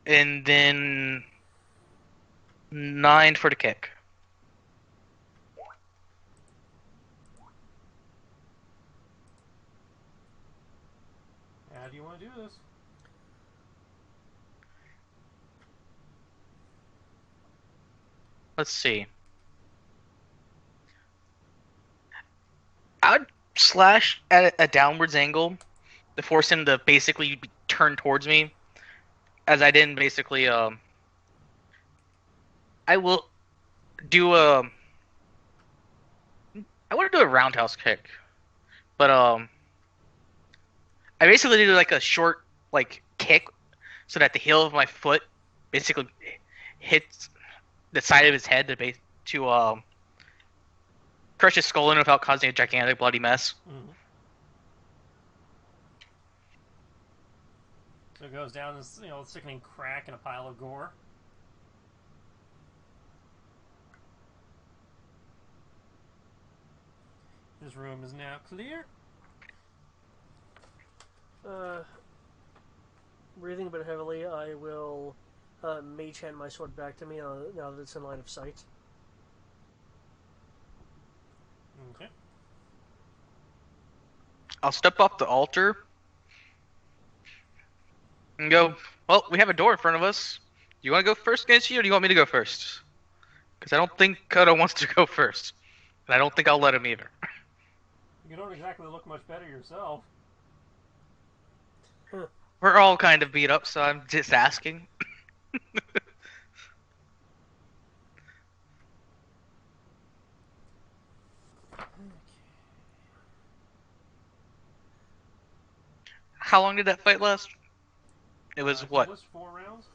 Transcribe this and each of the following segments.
and then 9 for the kick. How do you want to do this? Let's see. I would slash at a downwards angle to force him to basically turn towards me, as I didn't basically. I will do a. I want to do a roundhouse kick, but I basically do like a short like kick, so that the heel of my foot basically hits the side of his head to crush his skull in without causing a gigantic bloody mess. Mm-hmm. So it goes down this, sickening crack in a pile of gore. This room is now clear. Breathing a bit heavily, I will mage hand my sword back to me now that it's in line of sight. Okay. I'll step off the altar and go. Well, we have a door in front of us. Do you want to go first, Genshi, or do you want me to go first? Because I don't think Kodo wants to go first, and I don't think I'll let him either. You don't exactly look much better yourself. We're all kind of beat up, so I'm just asking. How long did that fight last? It was I think it what? was 4 rounds.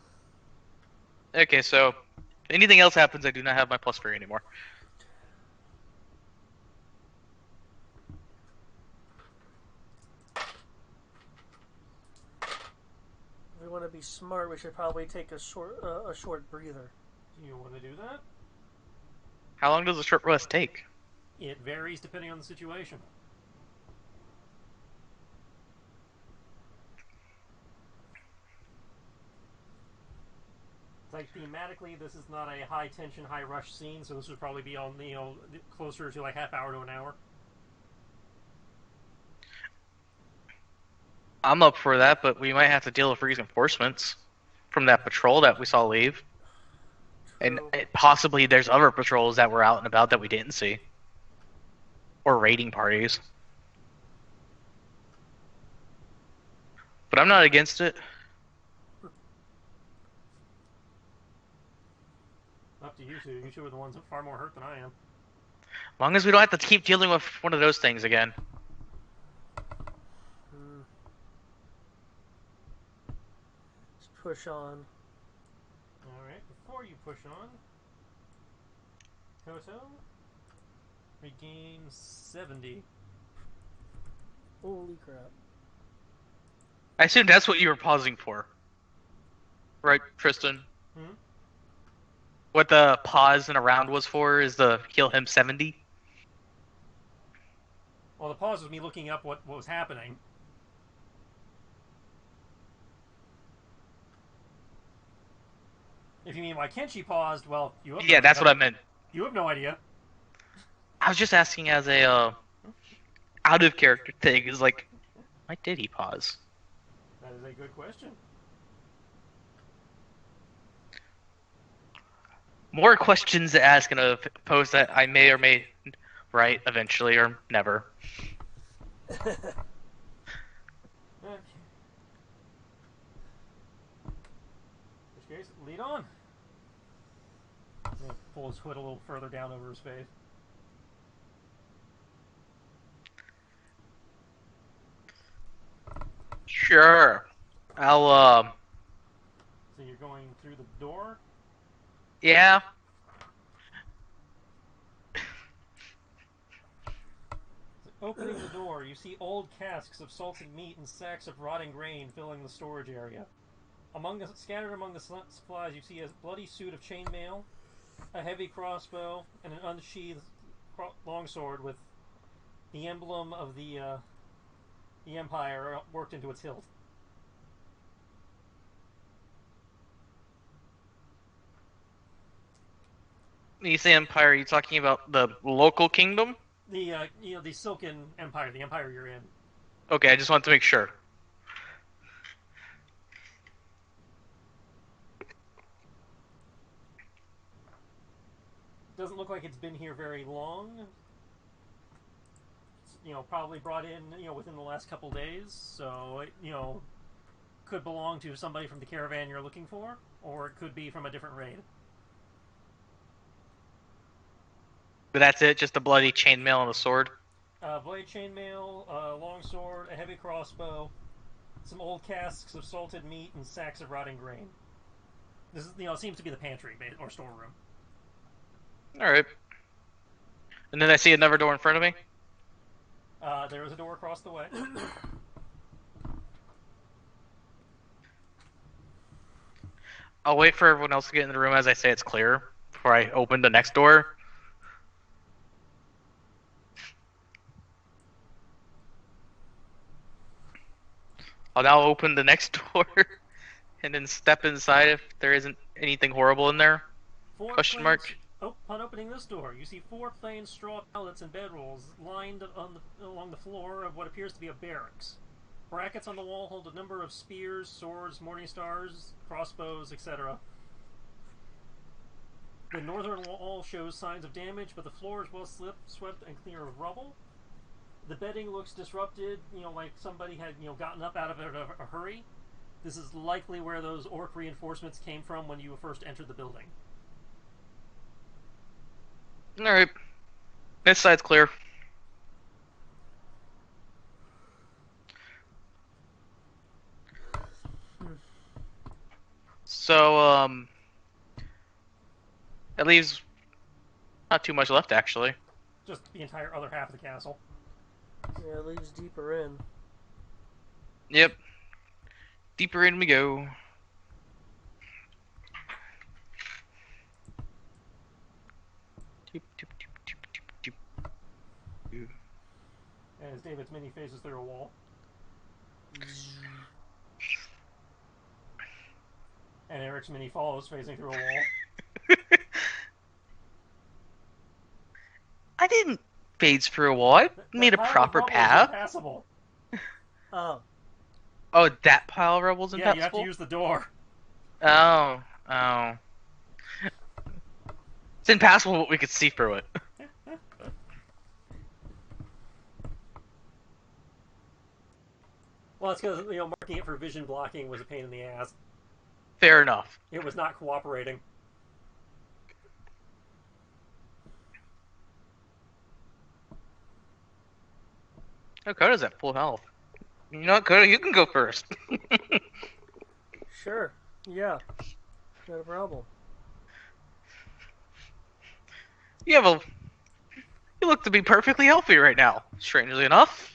Okay, so if anything else happens, I do not have my +3 anymore. If we want to be smart, we should probably take a short breather. Do you want to do that? How long does a short rest take? It varies depending on the situation. Like thematically, this is not a high tension, high rush scene, so this would probably be on closer to like half hour to an hour. I'm up for that, but we might have to deal with reinforcements from that patrol that we saw leave. And True. possibly there's other patrols that were out and about that we didn't see. Or raiding parties. But I'm not against it. Up to you two. You two are the ones that are far more hurt than I am. As long as we don't have to keep dealing with one of those things again. Hmm. Let's push on. Alright, before you push on, Koto regain 70. Holy crap. I assume that's what you were pausing for. Right, Tristan? Hmm? What the pause and around was for is the heal him 70? Well, the pause was me looking up what was happening. If you mean why Kenshi paused, well, you have no Yeah, that's idea. what I meant. You have no idea. I was just asking as a out of character thing. Is like, why did he pause? That is a good question. More questions to ask in a post that I may or may write eventually or never. Okay. In which case, lead on. Pull his hood a little further down over his face. Sure. I'll So you're going through the door. yeah. Opening the door, you see old casks of salted meat and sacks of rotting grain filling the storage area. Scattered among the supplies, you see a bloody suit of chainmail, a heavy crossbow, and an unsheathed longsword with the emblem of the Empire worked into its hilt. you say empire, are you talking about the local kingdom? The Silken Empire, the empire you're in. Okay, I just want to make sure. Doesn't look like it's been here very long. It's, probably brought in, within the last couple days. So, could belong to somebody from the caravan you're looking for, or it could be from a different raid. But that's it, just a bloody chainmail and a sword. Blade chainmail, longsword, a heavy crossbow, some old casks of salted meat, and sacks of rotting grain. This is, seems to be the pantry or storeroom. All right. And then I see another door in front of me. There is a door across the way. I'll wait for everyone else to get in the room as I say it's clear before I open the next door. I'll now open the next door and then step inside if there isn't anything horrible in there. Question mark. Upon opening this door, you see 4 plain straw pallets and bedrolls lined along the floor of what appears to be a barracks. Brackets on the wall hold a number of spears, swords, morning stars, crossbows, etc. The northern wall shows signs of damage, but the floor is well swept and clear of rubble. The bedding looks disrupted, like somebody had, gotten up out of it in a hurry. This is likely where those orc reinforcements came from when you first entered the building. Alright. This side's clear. So, that leaves not too much left, actually. Just the entire other half of the castle. Yeah, it leaves deeper in. Yep. Deeper in we go. As David's mini phases through a wall. And Eric's mini follows, phasing through a wall. I didn't phase through a wall. I made a proper path. Impassable. Oh. Oh, that pile of rubble's Yeah, impassable? you have to use the door. Oh. It's impassable, but we could see through it. Well, it's because, marking it for vision blocking was a pain in the ass. Fair enough. It was not cooperating. Oh, Coda's at full health. You know what, Coda? You can go first. Sure. Yeah. Not a problem. You look to be perfectly healthy right now, strangely enough.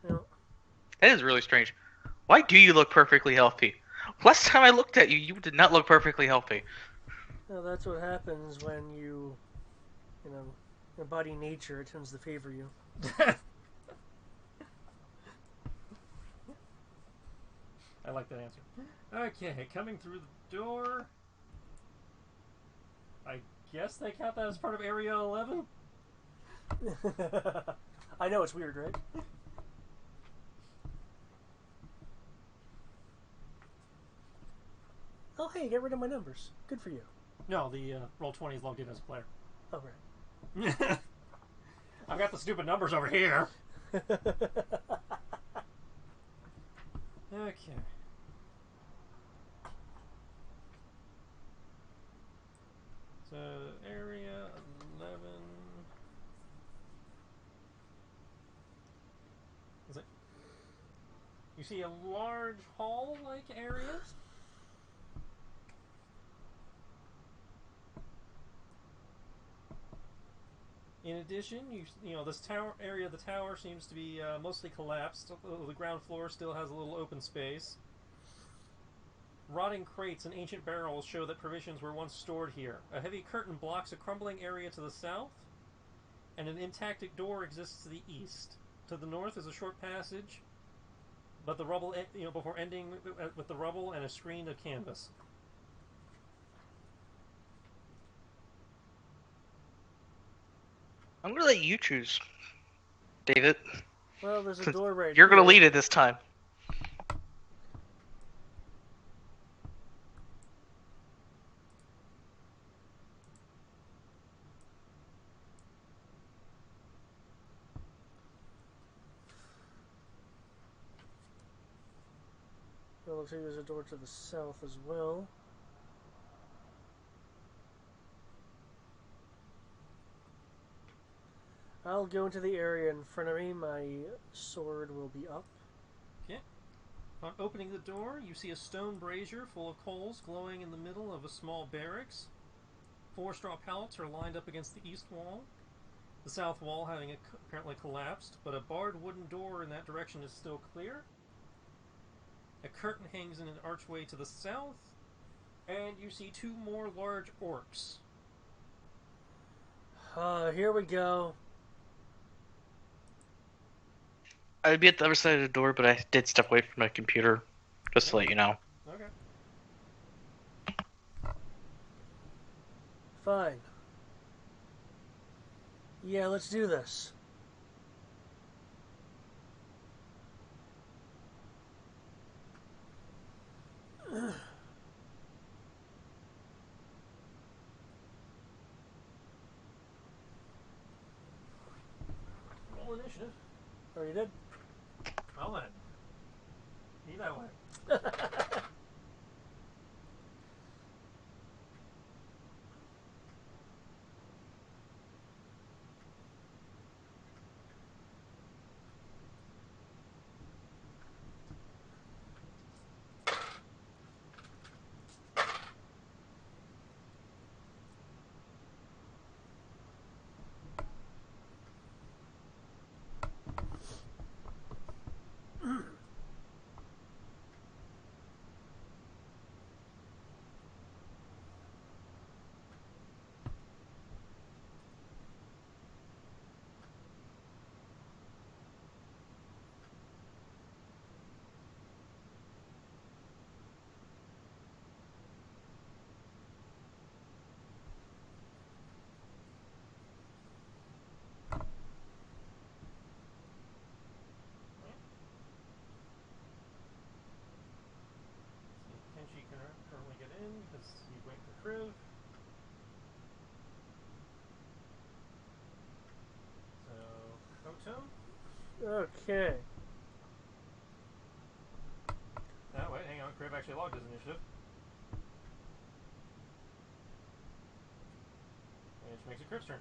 No. That is really strange. Why do you look perfectly healthy? Last time I looked at you, you did not look perfectly healthy. No, that's what happens when you embody nature. It tends to favor you. I like that answer. Okay, coming through the door. I guess they count that as part of Area 11? I know it's weird, right? Oh, hey, get rid of my numbers. Good for you. No, the Roll20 is logged in as a player. Oh, right. I've got the stupid numbers over here. Okay. So, Area 11... Is it... You see a large hall-like area? In addition, this tower area of the tower seems to be mostly collapsed. The ground floor still has a little open space. Rotting crates and ancient barrels show that provisions were once stored here. A heavy curtain blocks a crumbling area to the south, and an intact door exists to the east. To the north is a short passage but the rubble, before ending with the rubble and a screen of canvas. I'm gonna let you choose, David. Well, there's a door right You're here. gonna lead it this time. It looks like there's a door to the south as well. I'll go into the area in front of me. My sword will be up. Okay. On opening the door, you see a stone brazier full of coals glowing in the middle of a small barracks. 4 straw pallets are lined up against the east wall. The south wall having apparently collapsed, but a barred wooden door in that direction is still clear. A curtain hangs in an archway to the south, and you see 2 more large orcs. Here we go. I would be at the other side of the door, but I did step away from my computer, just to let you know. Okay. Fine. Yeah, let's do this. Roll initiative. Oh, you did? Well then. Be that way. Kenshi can currently get in because he's waiting for Kriv. So, Koto? Okay. Oh, wait, hang on. Kriv actually logged his initiative. Which makes it Kriv's turn.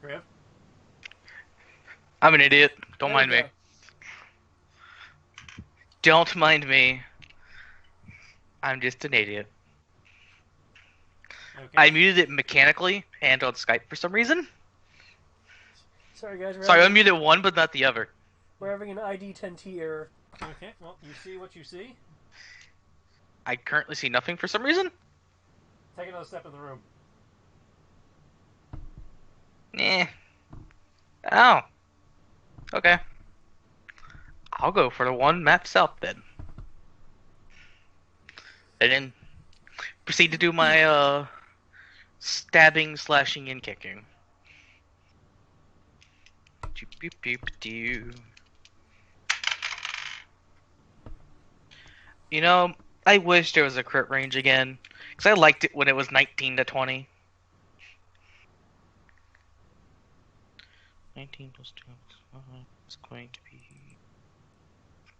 Kriv? I'm an idiot. Don't There we mind me. go. Don't mind me. I'm just an idiot. Okay. I muted it mechanically and on Skype for some reason. Sorry, guys. So I unmuted one, but not the other. We're having an ID 10T error. Okay, well, you see what you see. I currently see nothing for some reason. Take another step in the room. Eh. Oh. Okay. I'll go for the one map south then. And then proceed to do my stabbing, slashing, and kicking. You know, I wish there was a crit range again, because I liked it when it was 19 to 20. 19 plus 2 plus 5 is going to be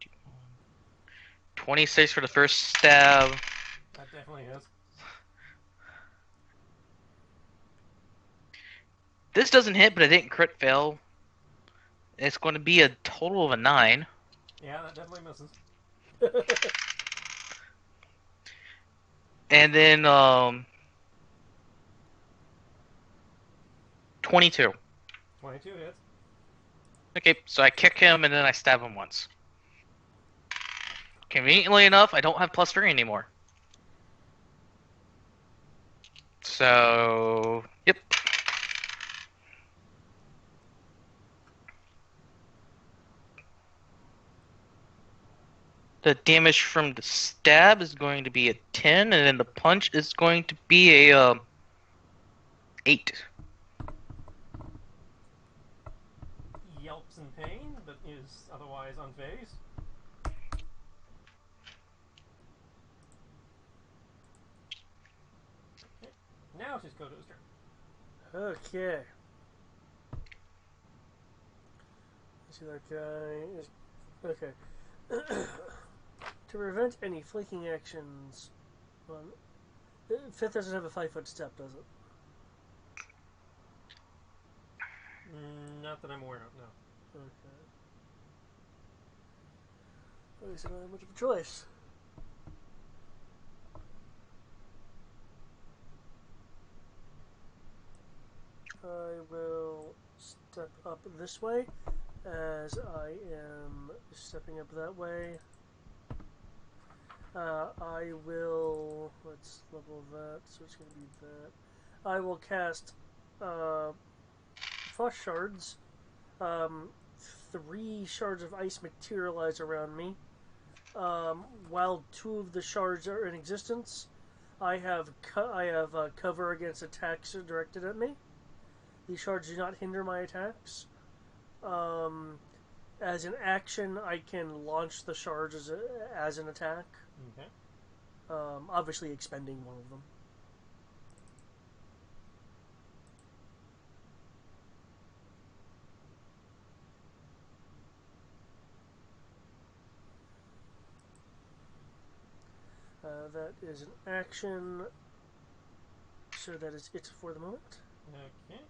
51. 26 for the first stab. That definitely is. This doesn't hit, but I didn't crit fail. It's going to be a total of a 9. Yeah, that definitely misses. And then 22. 22 hits. Okay, so I kick him and then I stab him once. Conveniently enough, I don't have +3 anymore. So, yep. The damage from the stab is going to be a 10, and then the punch is going to be a 8. Yelps in pain, but is otherwise unfazed. Okay. Now it is Koto's turn. Okay. See that guy is okay. To prevent any flanking actions, Fifth doesn't have a 5-foot step, does it? Not that I'm aware of. No. Okay. At least I don't have much of a choice. I will step up this way as I am stepping up that way. I will. Let's level that, so it's going to be that. I will cast Frost Shards. 3 shards of ice materialize around me. While 2 of the shards are in existence, I have cover against attacks directed at me. These shards do not hinder my attacks. As an action, I can launch the shards as an attack. Okay. Obviously expending one of them. That is an action, so that is it for the moment. Okay.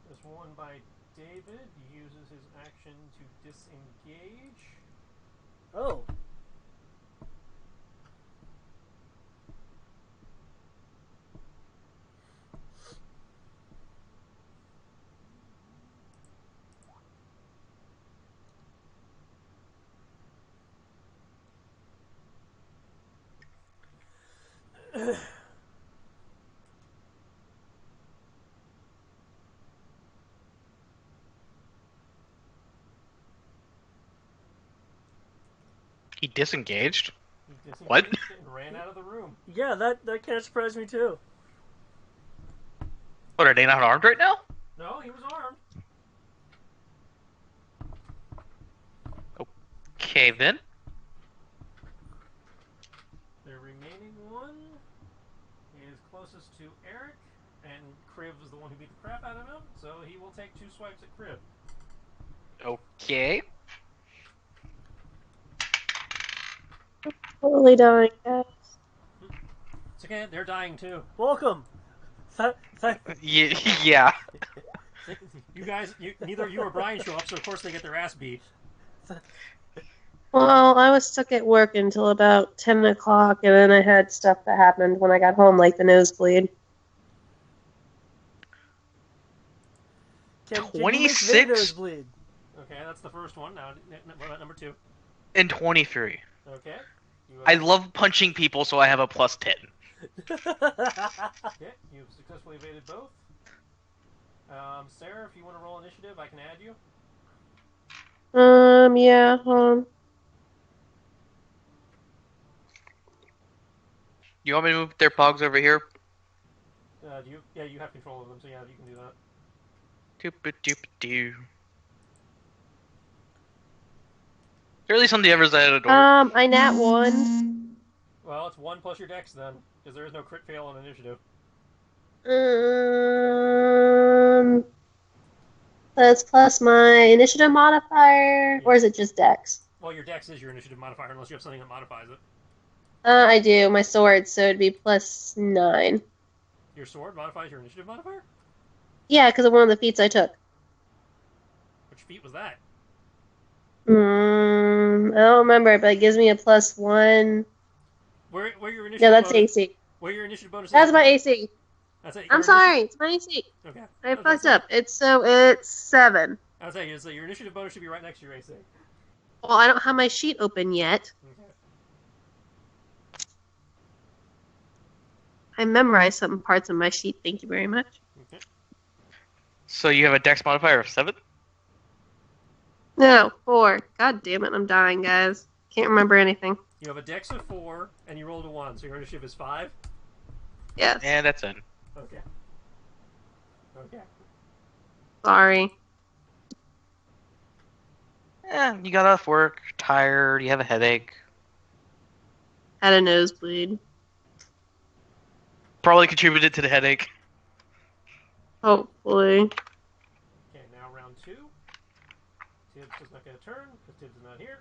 This one by David uses his action to disengage. Oh. He disengaged? He What? disengaged and ran out of the room. Yeah, that kind of surprised me too. What, are they not armed right now? No, he was armed. Okay, then. The remaining one is closest to Eric, and Kriv is the one who beat the crap out of him, so he will take 2 swipes at Kriv. Okay. Totally dying, guys. It's okay, they're dying too. Welcome. Yeah. You guys, neither you or Brian show up, so of course they get their ass beat. Well, I was stuck at work until about 10 o'clock, and then I had stuff that happened when I got home, like the nosebleed. Can you make 26? their nosebleed? Okay, that's the first one. Now, what about number 2? And 23. Okay. I love punching people, so I have a plus 10. Okay, you've successfully evaded both. Sarah, if you want to roll initiative, I can add you. Yeah, You want me to move their pogs over here? Do you? Yeah, you have control of them, so yeah, you can do that. Doop-a-doop-a-doo. They're at least on the other side of the door. I nat 1. Well, it's 1 plus your dex then, because there is no crit fail on initiative. That's plus my initiative modifier, or is it just dex? Well, your dex is your initiative modifier, unless you have something that modifies it. I do, my sword, so it'd be plus 9. Your sword modifies your initiative modifier? Yeah, because of one of the feats I took. Which feat was that? I don't remember, but it gives me a plus 1. Where your initiative? Yeah, that's bonus, AC. Where your initiative bonus? That's my AC. That's it. I'm sorry, it's my AC. Okay. I fucked up. It's 7. I was saying, so your initiative bonus should be right next to your AC. Well, I don't have my sheet open yet. Okay. I memorized some parts of my sheet. Thank you very much. Okay. So you have a dex modifier of 7? No, 4. God damn it, I'm dying, guys. Can't remember anything. You have a dex of 4, and you rolled a 1, so your initiative is 5? Yes. And that's in. Okay. Okay. Sorry. You got off work, you're tired, you have a headache. Had a nosebleed. Probably contributed to the headache. Hopefully. Okay, now round 2. Tibbs does not get a turn, because Tibbs is not here.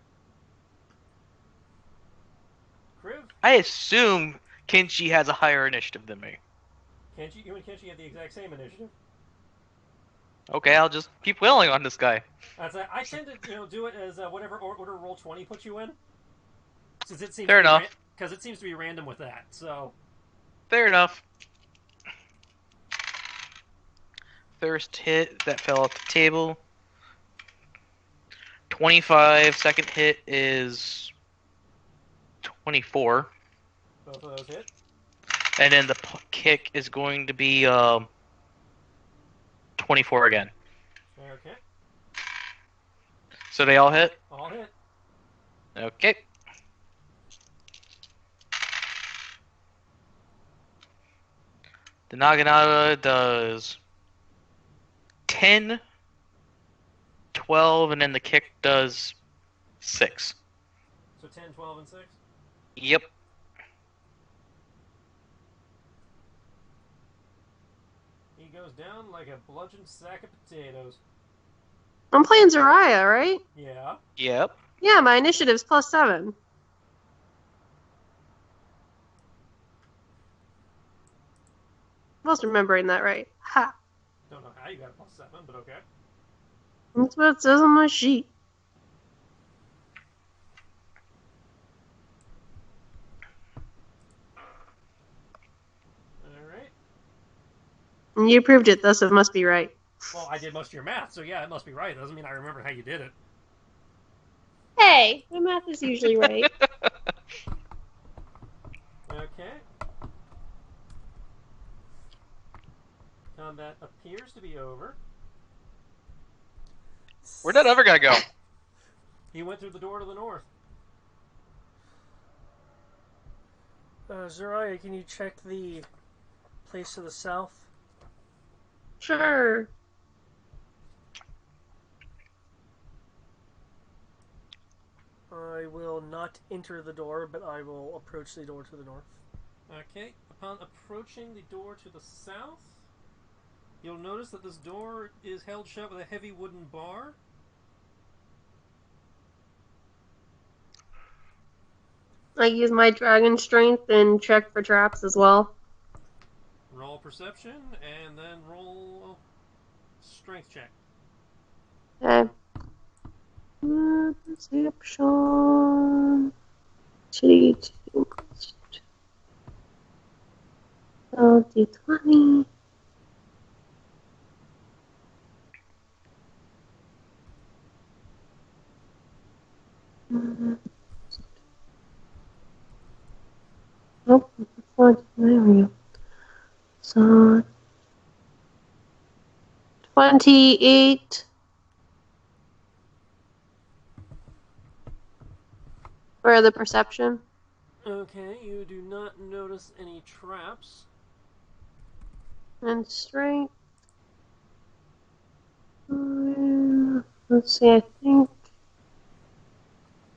Kriv? I assume Kenshi has a higher initiative than me. You and Kenshi have the exact same initiative. Okay, I'll just keep wailing on this guy. I tend to, do it as whatever order roll 20 puts you in, since it seems Fair to be enough. because it seems to be random with that. So Fair enough. First hit, that fell off the table. 25, second hit is 24. both of those hit. And then the kick is going to be 24 again. Okay, So they all hit? all hit. Okay. The Naginata does 10, 12, and then the kick does 6. So 10, 12, and 6. Yep. He goes down like a bludgeoned sack of potatoes. I'm playing Zariah, right? Yeah. Yep. Yeah, my initiative's +7. I was remembering that right. Ha! Don't know how you got a +7, but okay. That's what it says on my sheet. All right. And you proved it, thus it must be right. Well, I did most of your math, so yeah, it must be right. That doesn't mean I remember how you did it. Hey, my math is usually right. Okay. Combat appears to be over. Where'd that other guy go? He went through the door to the north. Zariah, can you check the place to the south? Sure. I will not enter the door, but I will approach the door to the north. Okay. Upon approaching the door to the south, you'll notice that this door is held shut with a heavy wooden bar. I use my dragon strength and check for traps as well. Roll perception, and then roll strength check. Okay. Perception. 2d2 plus 2. So d20. Nope, that's not an area. So 28 for the perception. Okay, you do not notice any traps. And strength. Let's see, I think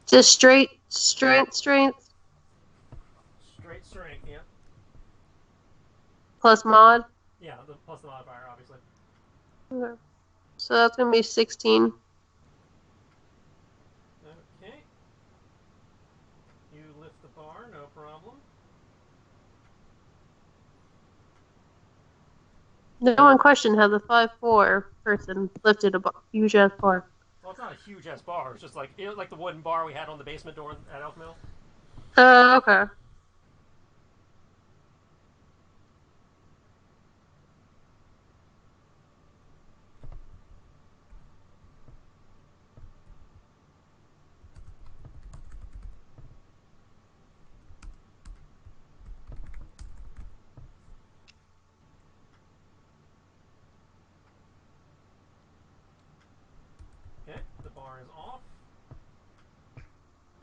just strength. Straight strength, yeah. Plus mod. Yeah, plus the modifier, obviously. Okay. So that's gonna be 16. Okay. You lift the bar, no problem. No one questioned how the 5'4" person lifted a huge ass bar. Well, it's not a huge ass bar. It's just like the wooden bar we had on the basement door at Elf Mill. Okay. is off.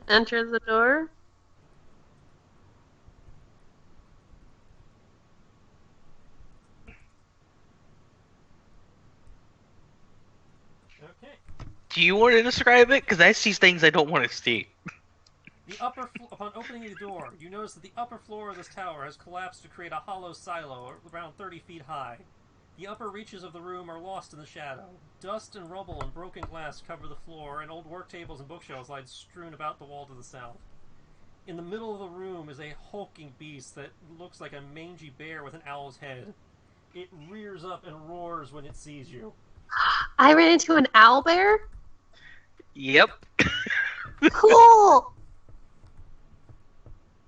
Enter the door. Okay. Do you want to describe it? Because I see things I don't want to see. Upon opening the door, you notice that the upper floor of this tower has collapsed to create a hollow silo around 30 feet high. The upper reaches of the room are lost in the shadow. Dust and rubble and broken glass cover the floor, and old work tables and bookshelves lie strewn about the wall to the south. In the middle of the room is a hulking beast that looks like a mangy bear with an owl's head. It rears up and roars when it sees you. I ran into an owlbear? Yep. Cool!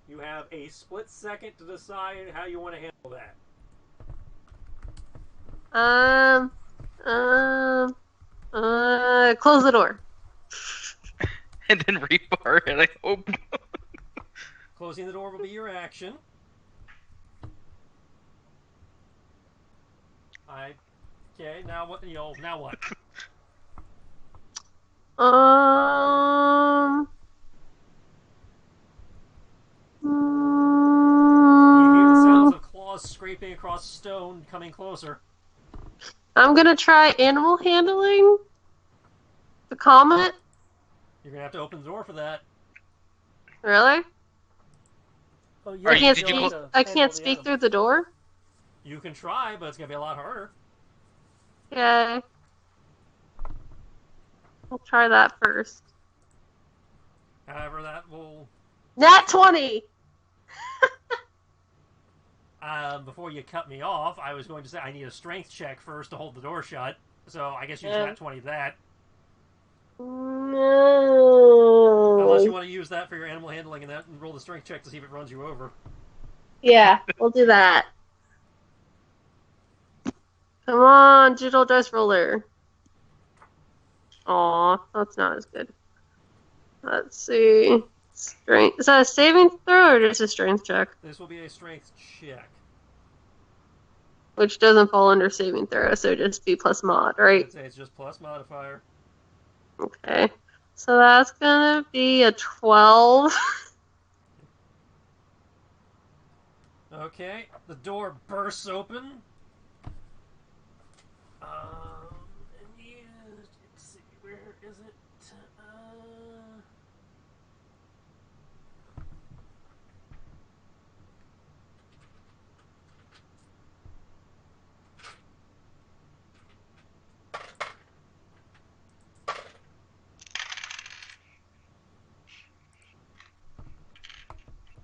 You have a split second to decide how you want to handle that. Close the door. And then rebar it, I hope. Closing the door will be your action. Okay, now what? Now what? You hear the sounds of claws scraping across stone, coming closer. I'm gonna try animal handling to calm it. You're gonna have to open the door for that. Really? Oh, Are I you- can't did you speak. close- I can't speak through the door. You can try, but it's gonna be a lot harder. Okay. I'll try that first. However, that will. Nat 20. Before you cut me off, I was going to say I need a strength check first to hold the door shut. So I guess use that 20 that. No. Unless you want to use that for your animal handling and roll the strength check to see if it runs you over. Yeah, we'll do that. Come on, digital dice roller. Aw, that's not as good. Let's see. Strength. Is that a saving throw or just a strength check? This will be a strength check. Which doesn't fall under saving throw, so just be plus mod, right? I'd say it's just plus modifier. Okay. So that's gonna be a 12. Okay, the door bursts open. And let's see, where is it?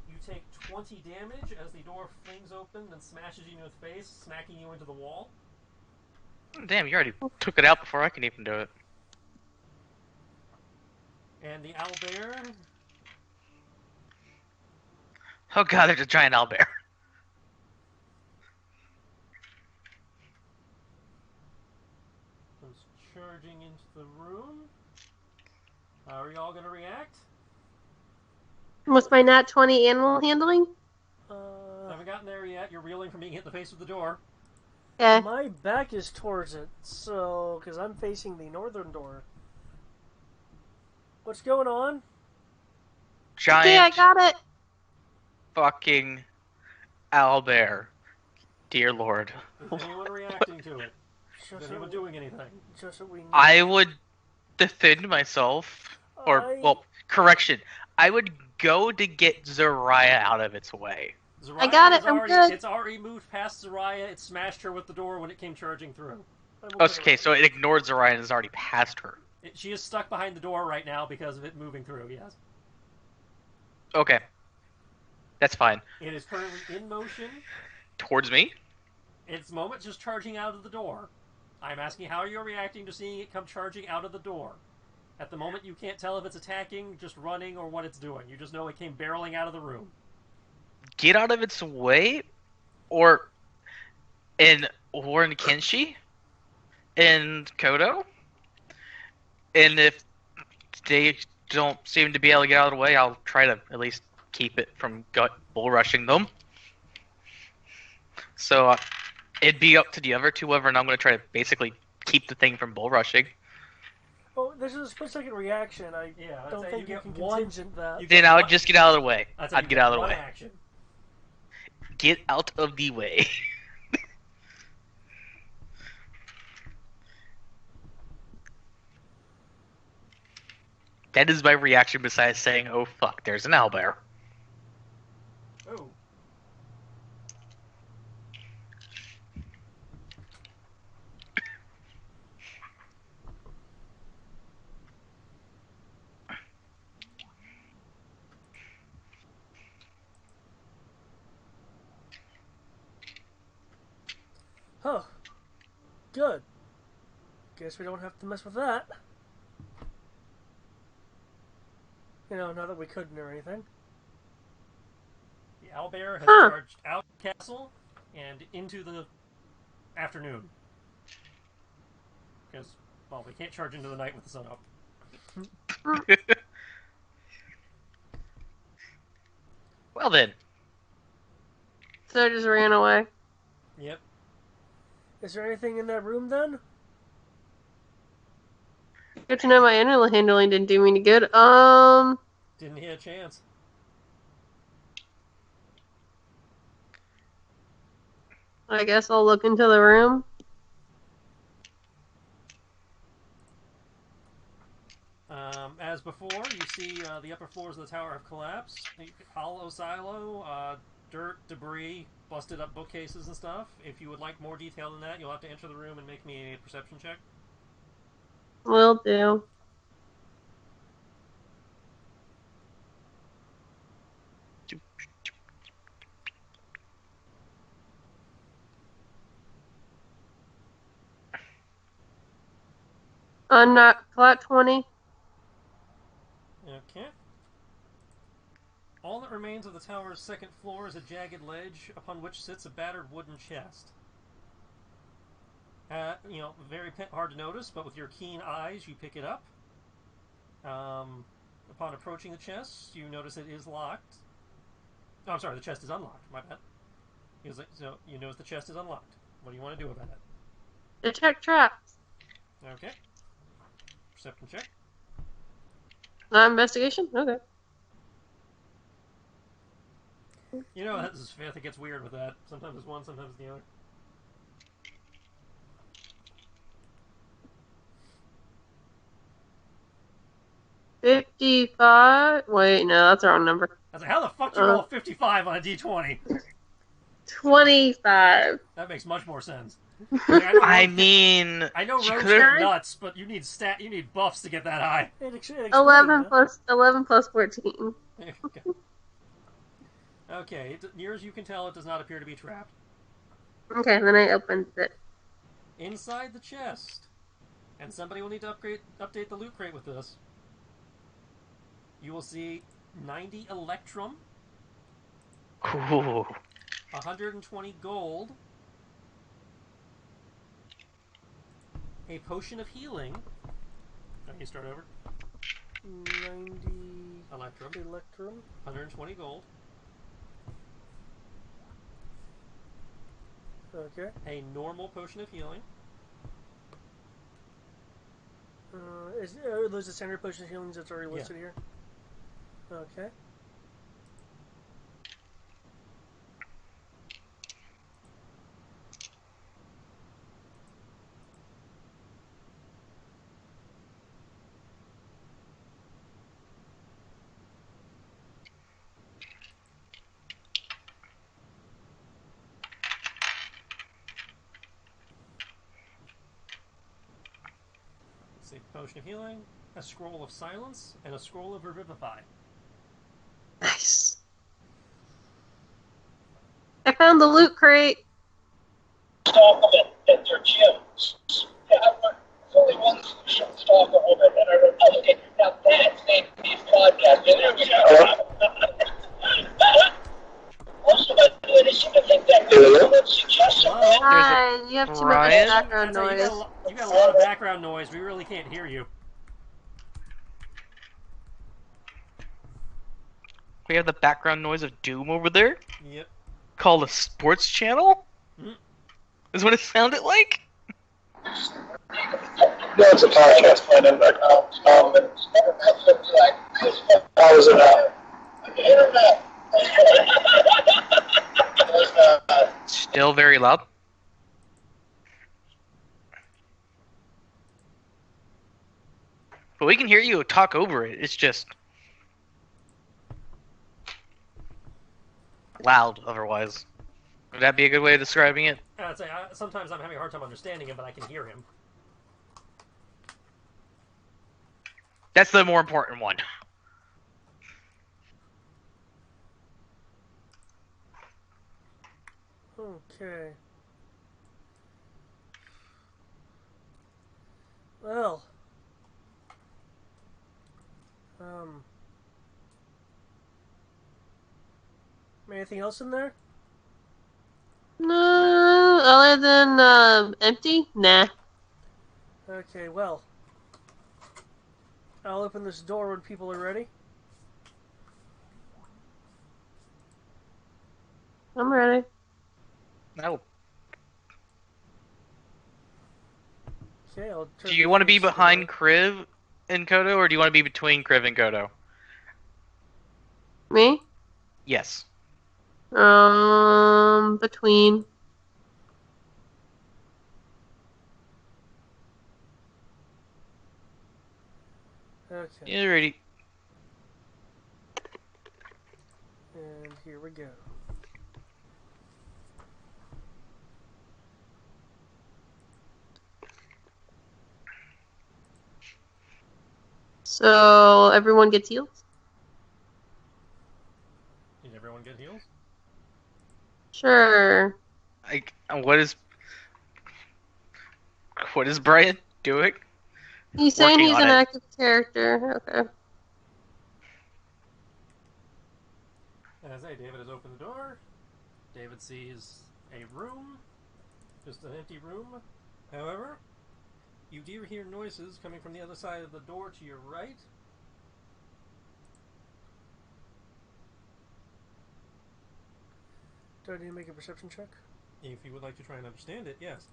You take 20 damage as the door flings open and smashes you in the face, smacking you into the wall. Damn, you already took it out before I can even do it. And the owlbear Oh god, there's a giant owlbear. comes charging into the room. How are y'all gonna react? What's my nat 20 animal handling? Haven't gotten there yet. You're reeling from being hit in the face with the door. Okay. My back is towards it, so because I'm facing the northern door. What's going on? Giant Okay, I got it. fucking owlbear. Dear lord. Is anyone reacting to it? Just Is what anyone we- doing anything? Just what we need. I would defend myself. Well, correction. I would go to get Zariah out of its way. Zariah I got it, is I'm already, good. It's already moved past Zariah. It smashed her with the door when it came charging through. I'm moving Okay, around. so it ignored Zariah and is already past her. She is stuck behind the door right now because of it moving through, yes. Okay. That's fine. It is currently in motion. Towards me? Its moment just charging out of the door. I'm asking how you're reacting to seeing it come charging out of the door. At the moment, you can't tell if it's attacking, just running, or what it's doing. You just know it came barreling out of the room. Get out of its way? Or in Kenshi? In Kodo? And if they don't seem to be able to get out of the way, I'll try to at least keep it from bull rushing them. So it'd be up to the other two, whether, and I'm going to try to basically keep the thing from bull rushing. Oh, this is a split-second reaction. I Yeah, I'd don't say think you you get can one- contingent that. you Then get I would one- just get out of the way. I'd say I'd you get out of the one way. action. Get out of the way. That is my reaction besides saying, oh fuck, there's an owlbear. Oh. Huh. Good. Guess we don't have to mess with that. You know, not that we couldn't or anything. The owlbear has Huh. charged out of the castle and into the afternoon. Because, well, we can't charge into the night with the sun up. Well then, So I just ran away. Yep. Is there anything in that room then? Good to know my animal handling didn't do me any good. Didn't hit a chance. I guess I'll look into the room. As before, you see the upper floors of the tower have collapsed. Hollow silo, dirt, debris, busted up bookcases and stuff. If you would like more detail than that, you'll have to enter the room and make me a perception check. Will do. Not flat 20. Okay. All that remains of the tower's second floor is a jagged ledge upon which sits a battered wooden chest. Very hard to notice, but with your keen eyes, you pick it up. Upon approaching the chest, you notice it is locked. Oh, I'm sorry, the chest is unlocked. My bad. So you notice the chest is unlocked. What do you want to do about it? Detect traps. Okay. Perception check. Investigation? Okay. You know, this is fifth. It gets weird with that. Sometimes it's one, sometimes it's the other. $55. Wait, no, that's the wrong number. I was like, how the fuck do you roll a 55 on a d20? 25. That makes much more sense. I mean, I know she Rose could've- get nuts, but you need buffs to get that high. It explains 11 it. plus 14. Okay. Okay, near as you can tell, it does not appear to be trapped. Okay, then I opened it. Inside the chest, and somebody will need to update the loot crate with this. You will see 90 electrum, Ooh. 120 gold, a potion of healing. You start over. 90 Electrum, electrum. 120 gold, Okay. a normal potion of healing, Are those the standard potion of healings that's already listed here? Okay. let's see, potion of healing, a scroll of silence, and a scroll of revivify. Nice. I found the loot crate. Stalk them at their gyms. Yeah, there's only one solution. Stalk them over and okay, now that's the name of these podcasts. And there we go. Most of us do this seem to think that let's suggest something. Well, Hi, you have too much Ryan? background that's how noise. you got a lot of background noise. We really can't hear you. We have the background noise of Doom over there, Yep. called a sports channel? Mhm. Is what it sounded like? No, it's a podcast planet. I was in internet. Still very loud. But we can hear you talk over it. It's just loud otherwise. Would that be a good way of describing it? I'd say sometimes I'm having a hard time understanding him, but I can hear him. That's the more important one. Okay. Well. Anything else in there? No, other than empty? Nah. Okay, well. I'll open this door when people are ready. I'm ready. No. Okay, I'll turn Do you the want to be keys the behind door. Kriv and Kodo, or do you want to be between Kriv and Kodo? Me? Yes. Between. Okay, Alrighty. and here we go. So everyone gets healed? Did everyone get heals? Sure. What is Brian doing? He's saying Working he's on an it. active character. Okay. As David has opened the door, David sees a room, just an empty room. However, you do hear noises coming from the other side of the door to your right. Do I need to make a perception check? If you would like to try and understand it, yes.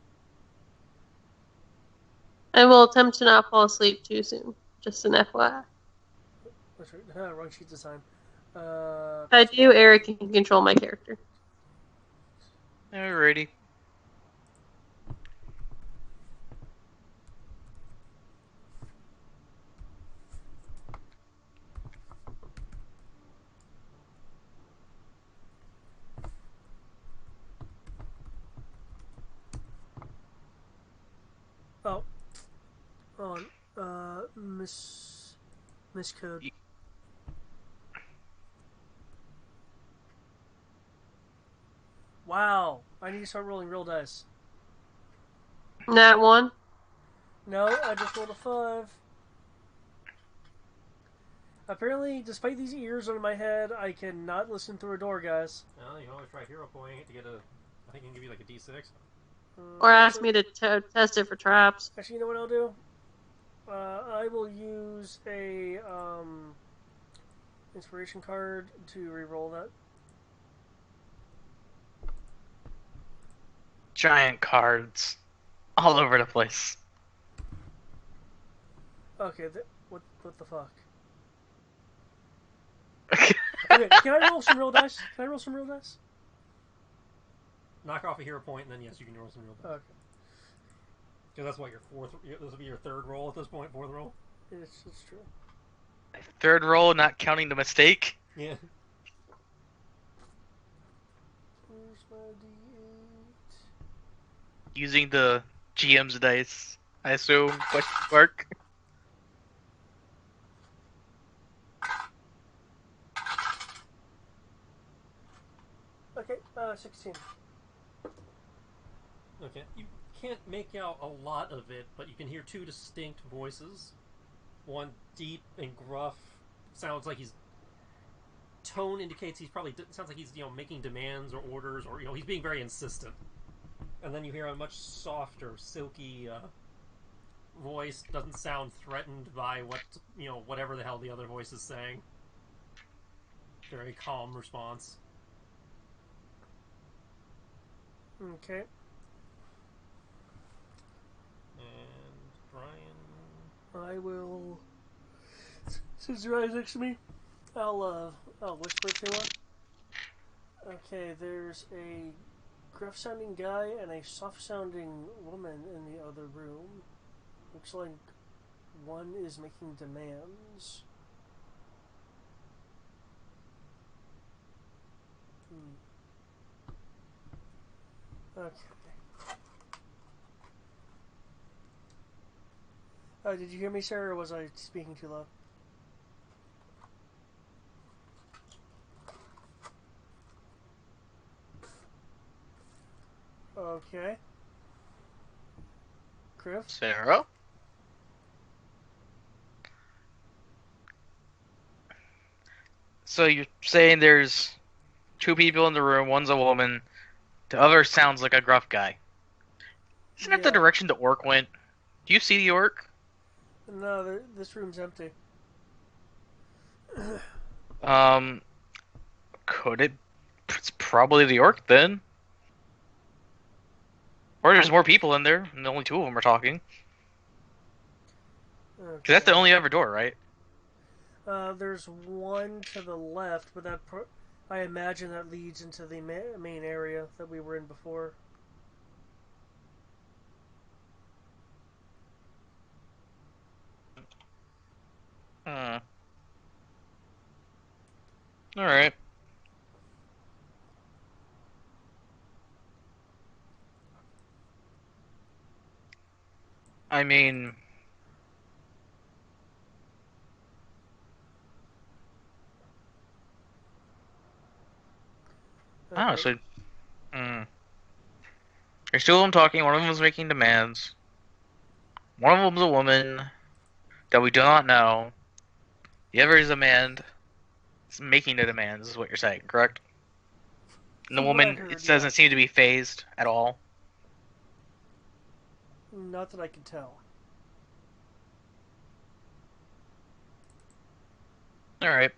I will attempt to not fall asleep too soon. Just an FYI. That's right. Wrong sheet to sign. If I do, Eric can control my character. Alrighty. Oh. On. Miscode. Wow. I need to start rolling real dice. Nat 1. No, I just rolled a 5. Apparently, despite these ears on my head, I cannot listen through a door, guys. Well, you can always try hero pointing to get a. I think it can give you like a D6. Or ask me to test it for traps. Actually, you know what I'll do? I will use a inspiration card to re-roll that. Giant cards all over the place. Okay, what the fuck? Okay, can I roll some real dice? Can I roll some real dice? Knock off a hero point, and then yes, you can roll some real dice. Okay. Because that's what your fourth. This will be your third roll at this point. Fourth roll. It's true. Third roll, not counting the mistake. Yeah. Where's my D8? Using the GM's dice, I assume. Question mark. Okay, 16. Okay. You can't make out a lot of it, but you can hear two distinct voices. One deep and gruff, sounds like he's. Tone indicates he's probably sounds like he's making demands or orders, or he's being very insistent. And then you hear a much softer, silky voice. Doesn't sound threatened by whatever the hell the other voice is saying. Very calm response. Okay. And Brian. I will. Since your eyes next to me, I'll whisper to her. Okay, there's a gruff-sounding guy and a soft-sounding woman in the other room. Looks like one is making demands. Okay. Did you hear me, sir, or was I speaking too low? Okay. Griff? Sarah? So you're saying there's two people in the room, one's a woman, the other sounds like a gruff guy. Isn't that the Yeah. direction the orc went? Do you see the orc? No, this room's empty. Could it? It's probably the orc then. Or there's more people in there, and only two of them are talking. Okay. Because that's the only other door, right? There's one to the left, but I imagine that leads into the main area that we were in before. Hmm. Alright. I mean... Okay. Honestly... There's two of them talking, one of them is making demands. One of them's a woman that we do not know. The other is a man making the demands, is what you're saying, correct? And the From what I woman, heard, it doesn't yeah. seem to be phased at all. Not that I can tell. Alright.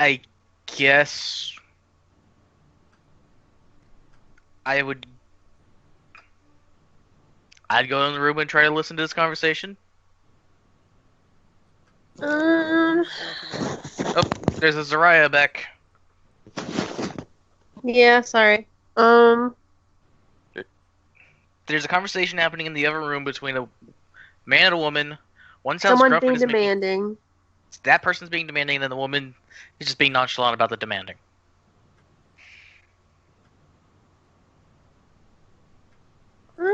I guess I would. I'd go in the room and try to listen to this conversation. Um. Oh, there's a Zarya back. Yeah. Sorry. There's a conversation happening in the other room between a man and a woman. One sounds Someone's gruff and being is making. demanding. That person's being demanding, and then the woman is just being nonchalant about the demanding. Uh,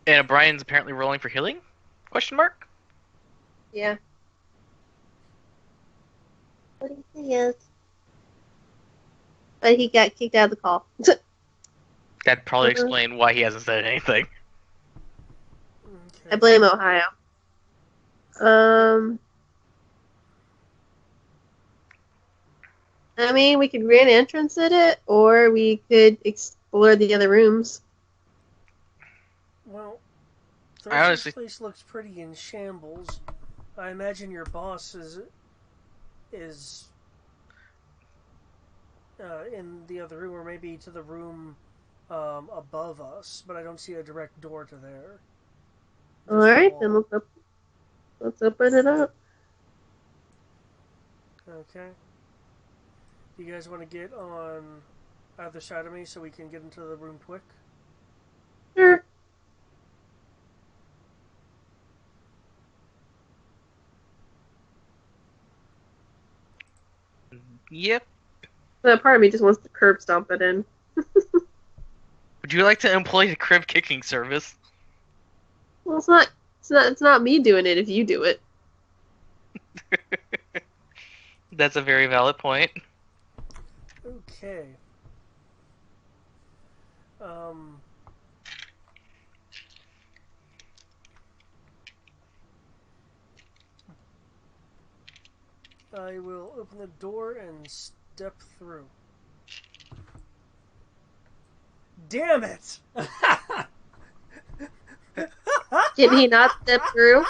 And Brian's apparently rolling for healing? Question mark? yeah. What do you think he is? But he got kicked out of the call. That'd probably explain why he hasn't said anything. Okay. I blame Ohio. I mean, we could grand entrance at it, or we could explore the other rooms. Well, I honestly- this place looks pretty in shambles. I imagine your boss is in the other room, or maybe to the room above us, but I don't see a direct door to there. Just All right, a then wall. let's open it up. Okay. You guys want to get on either side of me so we can get into the room quick? Sure. Yep. Part of me just wants to curb stomp it in. Would you like to employ the crib kicking service? Well, it's not me doing it if you do it. That's a very valid point. Okay. I will open the door and step through. Damn it! Can he not step through?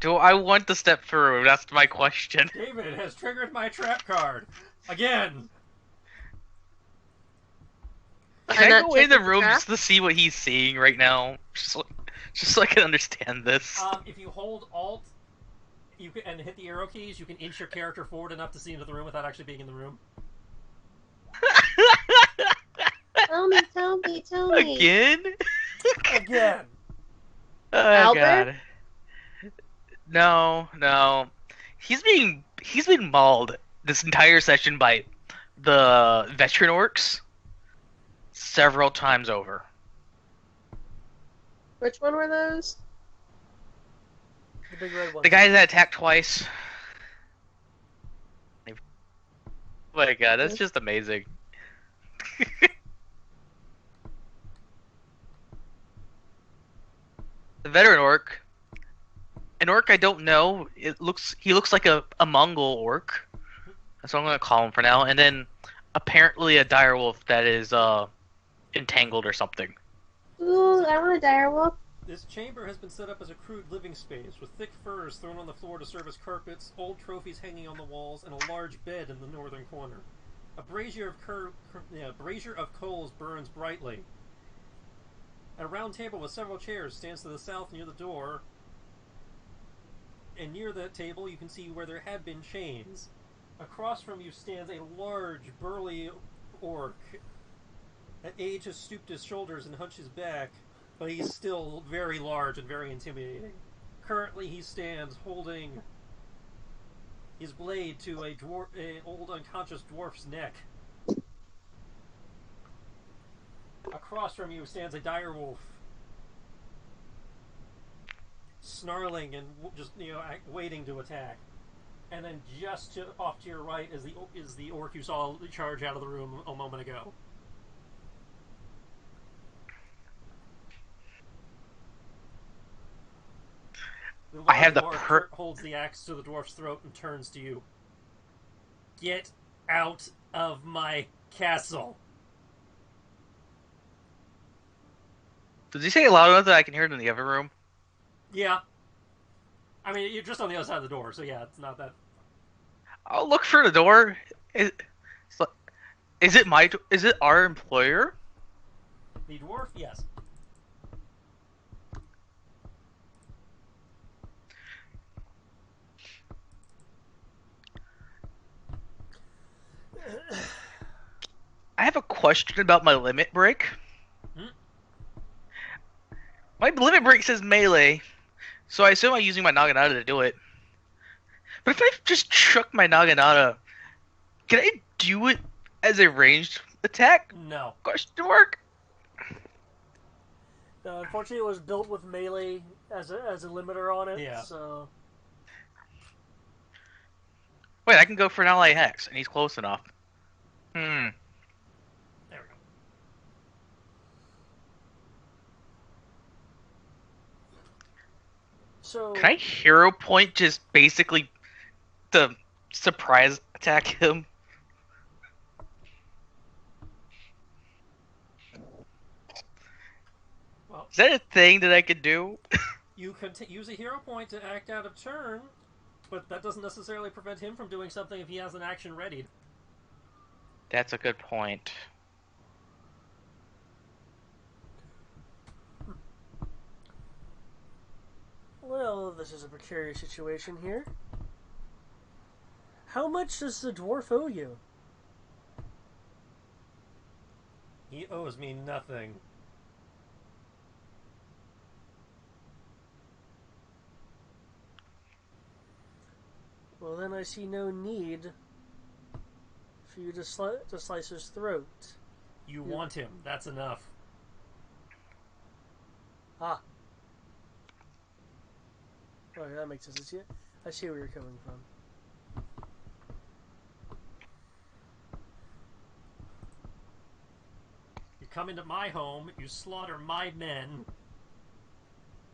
Do I want to step through? That's my question. David has triggered my trap card. Again! Can I not go in the checking the room trap? just to see what he's seeing right now? Just so I can understand this. If you hold Alt and hit the arrow keys, you can inch your character forward enough to see into the room without actually being in the room. Tell me. Again? Again! Oh Albert? god. No. He's being mauled this entire session by the veteran orcs several times over. Which one were those? The big red one. The guy that attacked twice. Oh my god, that's just amazing. The veteran orc. An orc I don't know. He looks like a Mongol orc. That's what I'm gonna call him for now. And then apparently a direwolf that is entangled or something. Ooh, I want a direwolf. This chamber has been set up as a crude living space, with thick furs thrown on the floor to serve as carpets, old trophies hanging on the walls, and a large bed in the northern corner. A brazier of coals burns brightly. A round table with several chairs stands to the south near the door, and near that table you can see where there had been chains. Across from you stands a large, burly orc. At age has stooped his shoulders and hunched his back, but he's still very large and very intimidating. Currently he stands holding his blade to an old unconscious dwarf's neck. Across from you stands a direwolf, snarling and just waiting to attack. And then just off to your right is the orc you saw charge out of the room a moment ago. I have the orc holds the axe to the dwarf's throat and turns to you. Get out of my castle. Did he say it loud enough that I can hear it in the other room? Yeah. I mean, you're just on the other side of the door, so yeah, it's not that. I'll look for the door. Is it our employer? The dwarf? Yes. I have a question about my limit break. My limit break says melee, so I assume I'm using my Naginata to do it. But if I just chuck my Naginata, can I do it as a ranged attack? No. Question mark? No, unfortunately, it was built with melee as a limiter on it. Yeah. So. Wait, I can go for an ally hex, and he's close enough. There we go. So. Can I hero point just basically to surprise attack him? Well, Is that a thing that I could do? you can use a hero point to act out of turn, but that doesn't necessarily prevent him from doing something if he has an action readied. That's a good point. Well, this is a precarious situation here. How much does the dwarf owe you? He owes me nothing. Well, then I see no need for you to slice his throat. You want him. That's enough. Ah. Okay, that makes sense. I see where you're coming from. You come into my home, you slaughter my men.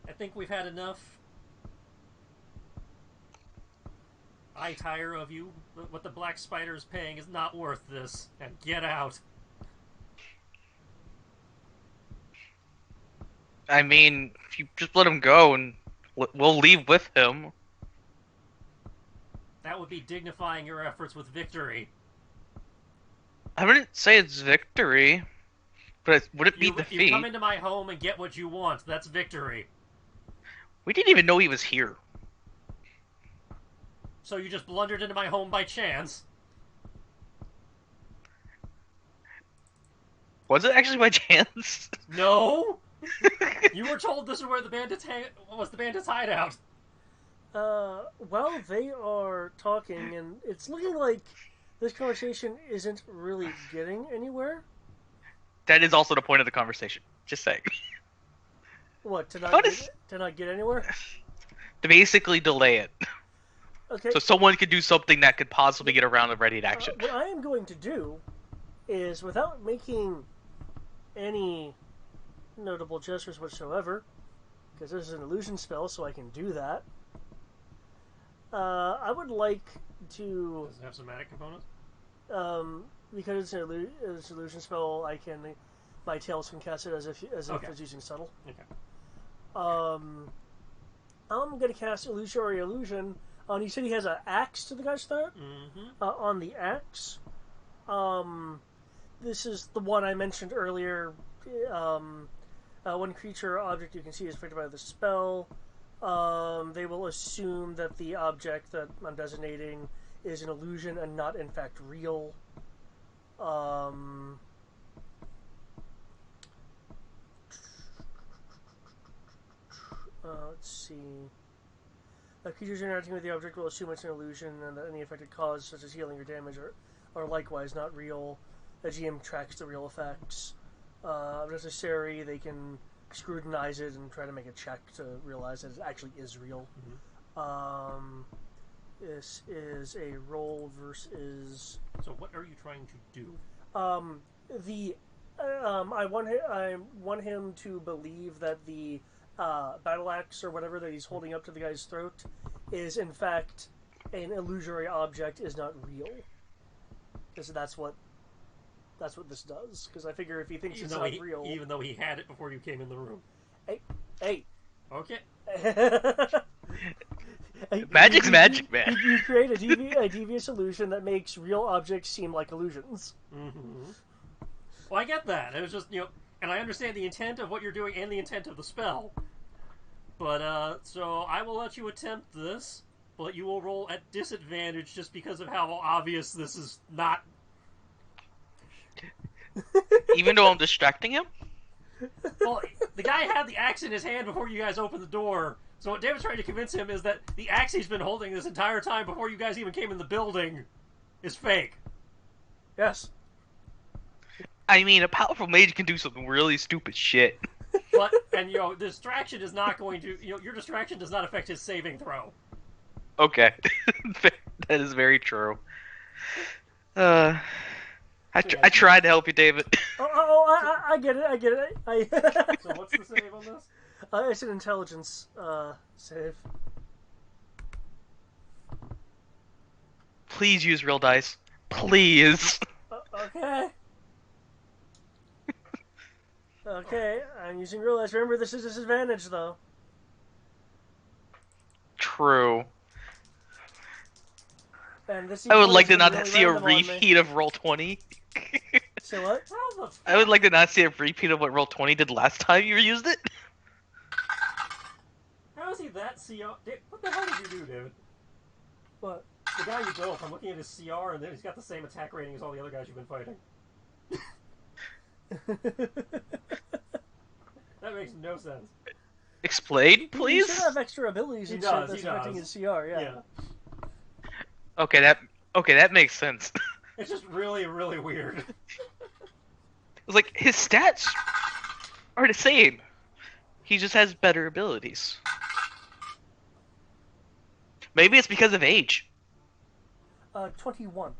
I think we've had enough. I tire of you. What the Black Spider is paying is not worth this. And get out. I mean, if you just let him go and we'll leave with him. That would be dignifying your efforts with victory. I wouldn't say it's victory, but would it be You defeat? come into my home and get what you want. That's victory. We didn't even know he was here. So you just blundered into my home by chance. Was it actually by chance? No! You were told this is where the bandits was the bandits' hideout. Well, they are talking, and it's looking like this conversation isn't really getting anywhere. That is also the point of the conversation. Just saying. What, to not get anywhere? To basically delay it. Okay. So someone could do something that could possibly get around the ready to action. What I am going to do is, without making any notable gestures whatsoever, because this is an illusion spell, so I can do that. I would like to. Does it have somatic components? Because it's an illusion spell, my tails can cast it as if it's using subtle. Okay. I'm gonna cast illusory illusion on. You said he has an axe to the guy's throat. Mm-hmm. On the axe, this is the one I mentioned earlier. One creature or object you can see is affected by the spell. They will assume that the object that I'm designating is an illusion and not, in fact, real. Let's see. Creatures interacting with the object will assume it's an illusion and that any affected cause, such as healing or damage, are likewise not real. The GM tracks the real effects. If necessary, they can scrutinize it and try to make a check to realize that it actually is real. Mm-hmm. This is a roll versus. So what are you trying to do? I want him to believe that the battle axe or whatever that he's holding up to the guy's throat is in fact an illusory object, is not real. Because that's what this does. Because I figure if he thinks it's not real, even though he had it before you came in the room. Hey. Okay. Magic's magic, man. You create a devious illusion that makes real objects seem like illusions. Mm-hmm. Well, I get that. It was just, and I understand the intent of what you're doing and the intent of the spell. But, so I will let you attempt this, but you will roll at disadvantage just because of how obvious this is not. Even though I'm distracting him? Well, the guy had the axe in his hand before you guys opened the door. So what David's trying to convince him is that the axe he's been holding this entire time before you guys even came in the building is fake. Yes. I mean, a powerful mage can do some really stupid shit. But, and distraction is not going to, your distraction does not affect his saving throw. Okay. That is very true. I tried to help you, David. I get it. So what's the save on this? It's an intelligence save. Please use real dice. Please. Okay. Okay, I'm using real dice. Remember, this is disadvantage, though. True. And this I would like to not really see a random on me. repeat of roll 20. Say what? I would like to not see a repeat of what roll 20 did last time you used it. How is he that CR? What the hell did you do, David? What? The guy you built, I'm looking at his CR, and then he's got the same attack rating as all the other guys you've been fighting. That makes no sense. Explain, please? He should have extra abilities and shit that's affecting his CR, yeah. Okay, that makes sense. It's just really, really weird. It's like, his stats are the same. He just has better abilities. Maybe it's because of age. 21.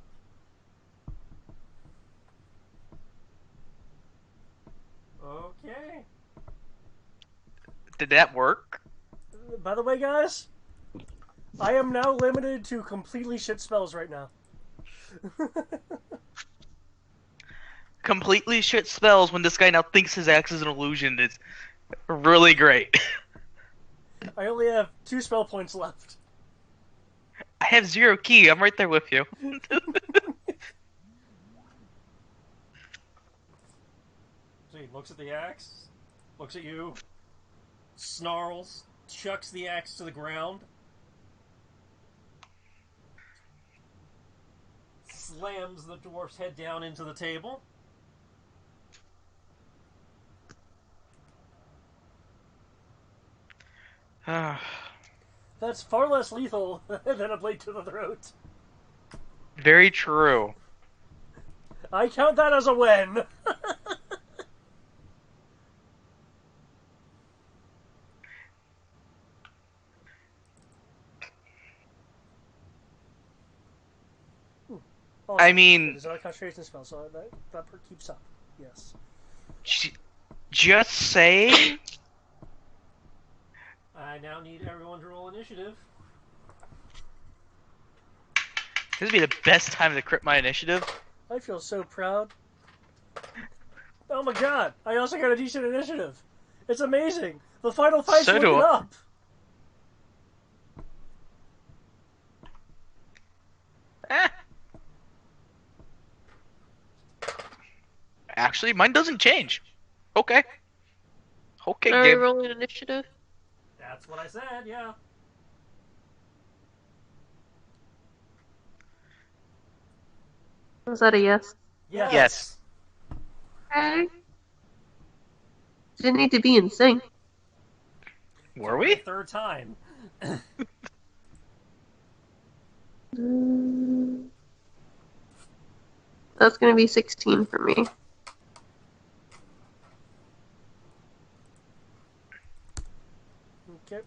Okay. Did that work? By the way, guys, I am now limited to completely shit spells right now. Completely shit spells when this guy now thinks his axe is an illusion is really great. I only have 2 spell points left. I have 0 key. I'm right there with you. So he looks at the axe, looks at you, snarls, chucks the axe to the ground, slams the dwarf's head down into the table. That's far less lethal than a blade to the throat. Very true. I count that as a win. Also, I mean, it is not a concentration spell, so that part keeps up. Yes. Just saying. I now need everyone to roll initiative. This would be the best time to crit my initiative. I feel so proud. Oh my god! I also got a decent initiative. It's amazing. The final fight's So do looking I. up. Actually, mine doesn't change. Okay. Okay, Are we Gabe. rolling initiative? That's what I said, yeah. Was that a yes? Yes. Okay. Didn't need to be in sync. Were The we? third time. That's gonna be 16 for me. Okay.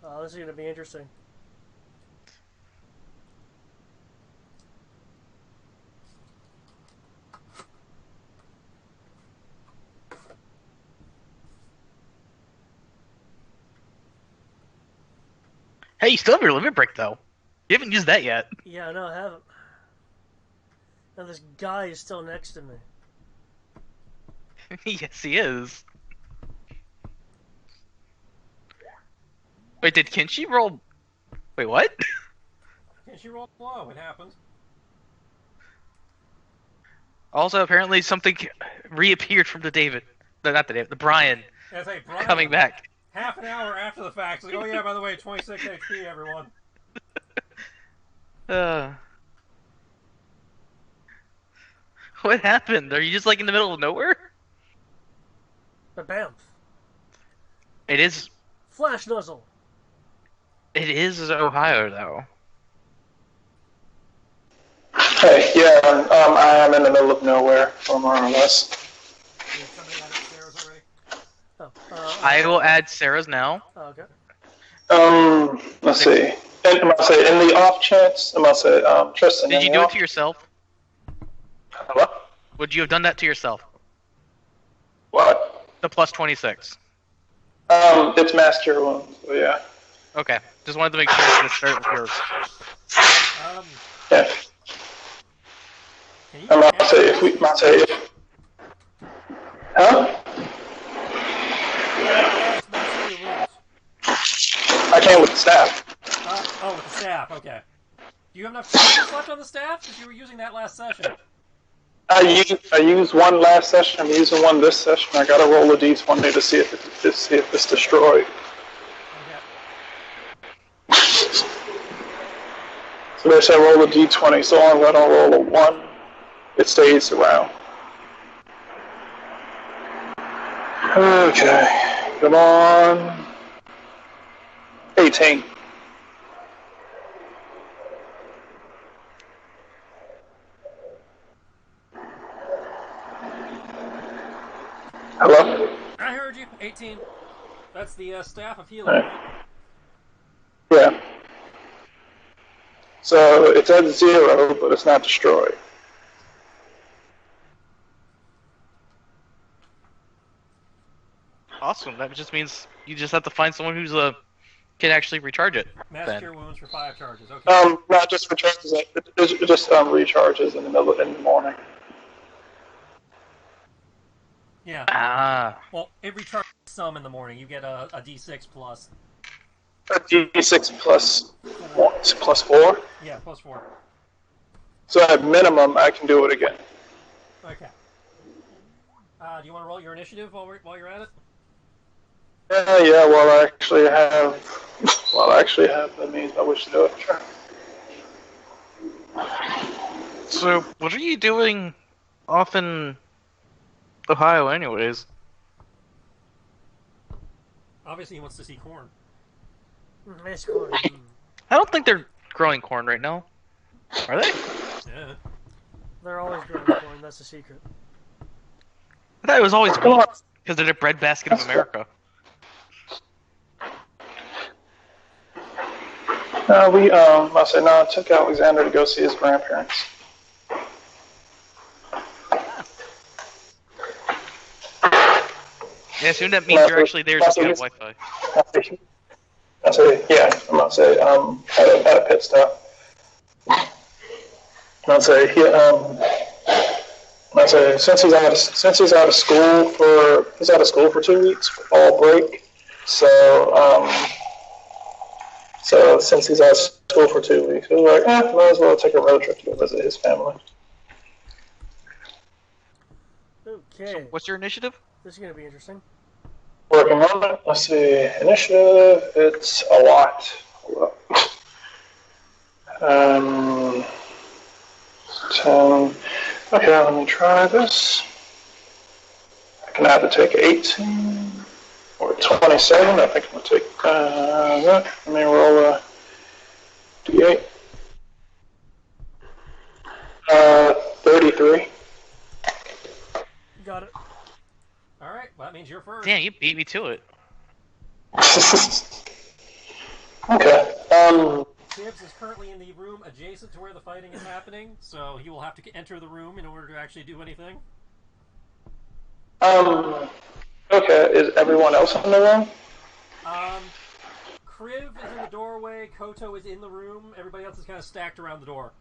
Oh, this is going to be interesting. Hey, you still have your limit break though. You haven't used that yet. Yeah, no, I haven't. And this guy is still next to me. Yes, he is. Wait, did Kinshi roll? Wait, what? Can she roll low? It happened. Also, apparently something reappeared from the David. No, not the David. The Brian As a Brian, coming back. half an hour after the fact, like, oh yeah, by the way, 26 HP, everyone. What happened? Are you just like in the middle of nowhere? But bam! It is. Flash nozzle! It is Ohio though. Hey, yeah, I am in the middle of nowhere, or more or less. Did somebody add upstairs already? Oh, I will add Sarah's now. oh, okay. Let's see. And am I say in the off chance? Am I say Tristan? Did you in do the it to yourself? Hello? Would you have done that to yourself? What? The plus 26. It's master wound. So yeah. Okay. Just wanted to make sure it's gonna start with yours. Yeah. Can you I'm add about to say if we, might say if. Huh? That's master your wounds. I came with the staff. Oh, with the staff, okay. Do you have enough charges left on the staff? Because you were using that last session. I used one last session. I'm using one this session. I gotta roll a d20 to see if it's destroyed. Okay. So they say roll a d20. So I'm gonna roll a 1. It stays around. Okay. Come on. 18. Hello? I heard you. 18. That's the staff of healing, right? Yeah. So it's at 0, but it's not destroyed. Awesome. That just means you just have to find someone who's can actually recharge it. Master Cure wounds for 5 charges. Okay. Not just recharges. It just recharges in the morning. Yeah. Ah. Well, it recharges some in the morning. You get a D6 plus. A D6 plus 4. Yeah, plus 4. So at minimum, I can do it again. Okay. Do you want to roll your initiative while you're at it? Yeah. While I actually have the means by which to do it. Sure. So, what are you doing off in Ohio, anyways? Obviously, he wants to see corn. Nice corn. I don't think they're growing corn right now. Are they? Yeah. They're always growing corn. That's the secret. I thought it was always wheat because they're the breadbasket of America. I said no. I took Alexander to go see his grandparents. Yeah, assume that means you're actually there to get Wi-Fi. I say, yeah. I'm gonna say, had a pit stop. I'll say, since he's out of school for 2 weeks for fall break. So since he's out of school for 2 weeks, he's like, might as well take a road trip to go visit his family. Okay. So what's your initiative? This is going to be interesting. Working on it. Let's see. Initiative. It's a lot. 10. Okay, let me try this. I can either take 18 or 27. I think I'm going to take that. Let me roll a d8. 33. Got it. Alright, well, that means you're first. Damn, you beat me to it. Okay. Tibbs is currently in the room adjacent to where the fighting is happening, so he will have to enter the room in order to actually do anything. Okay, is everyone else in the room? Kriv is in the doorway, Koto is in the room, everybody else is kind of stacked around the door.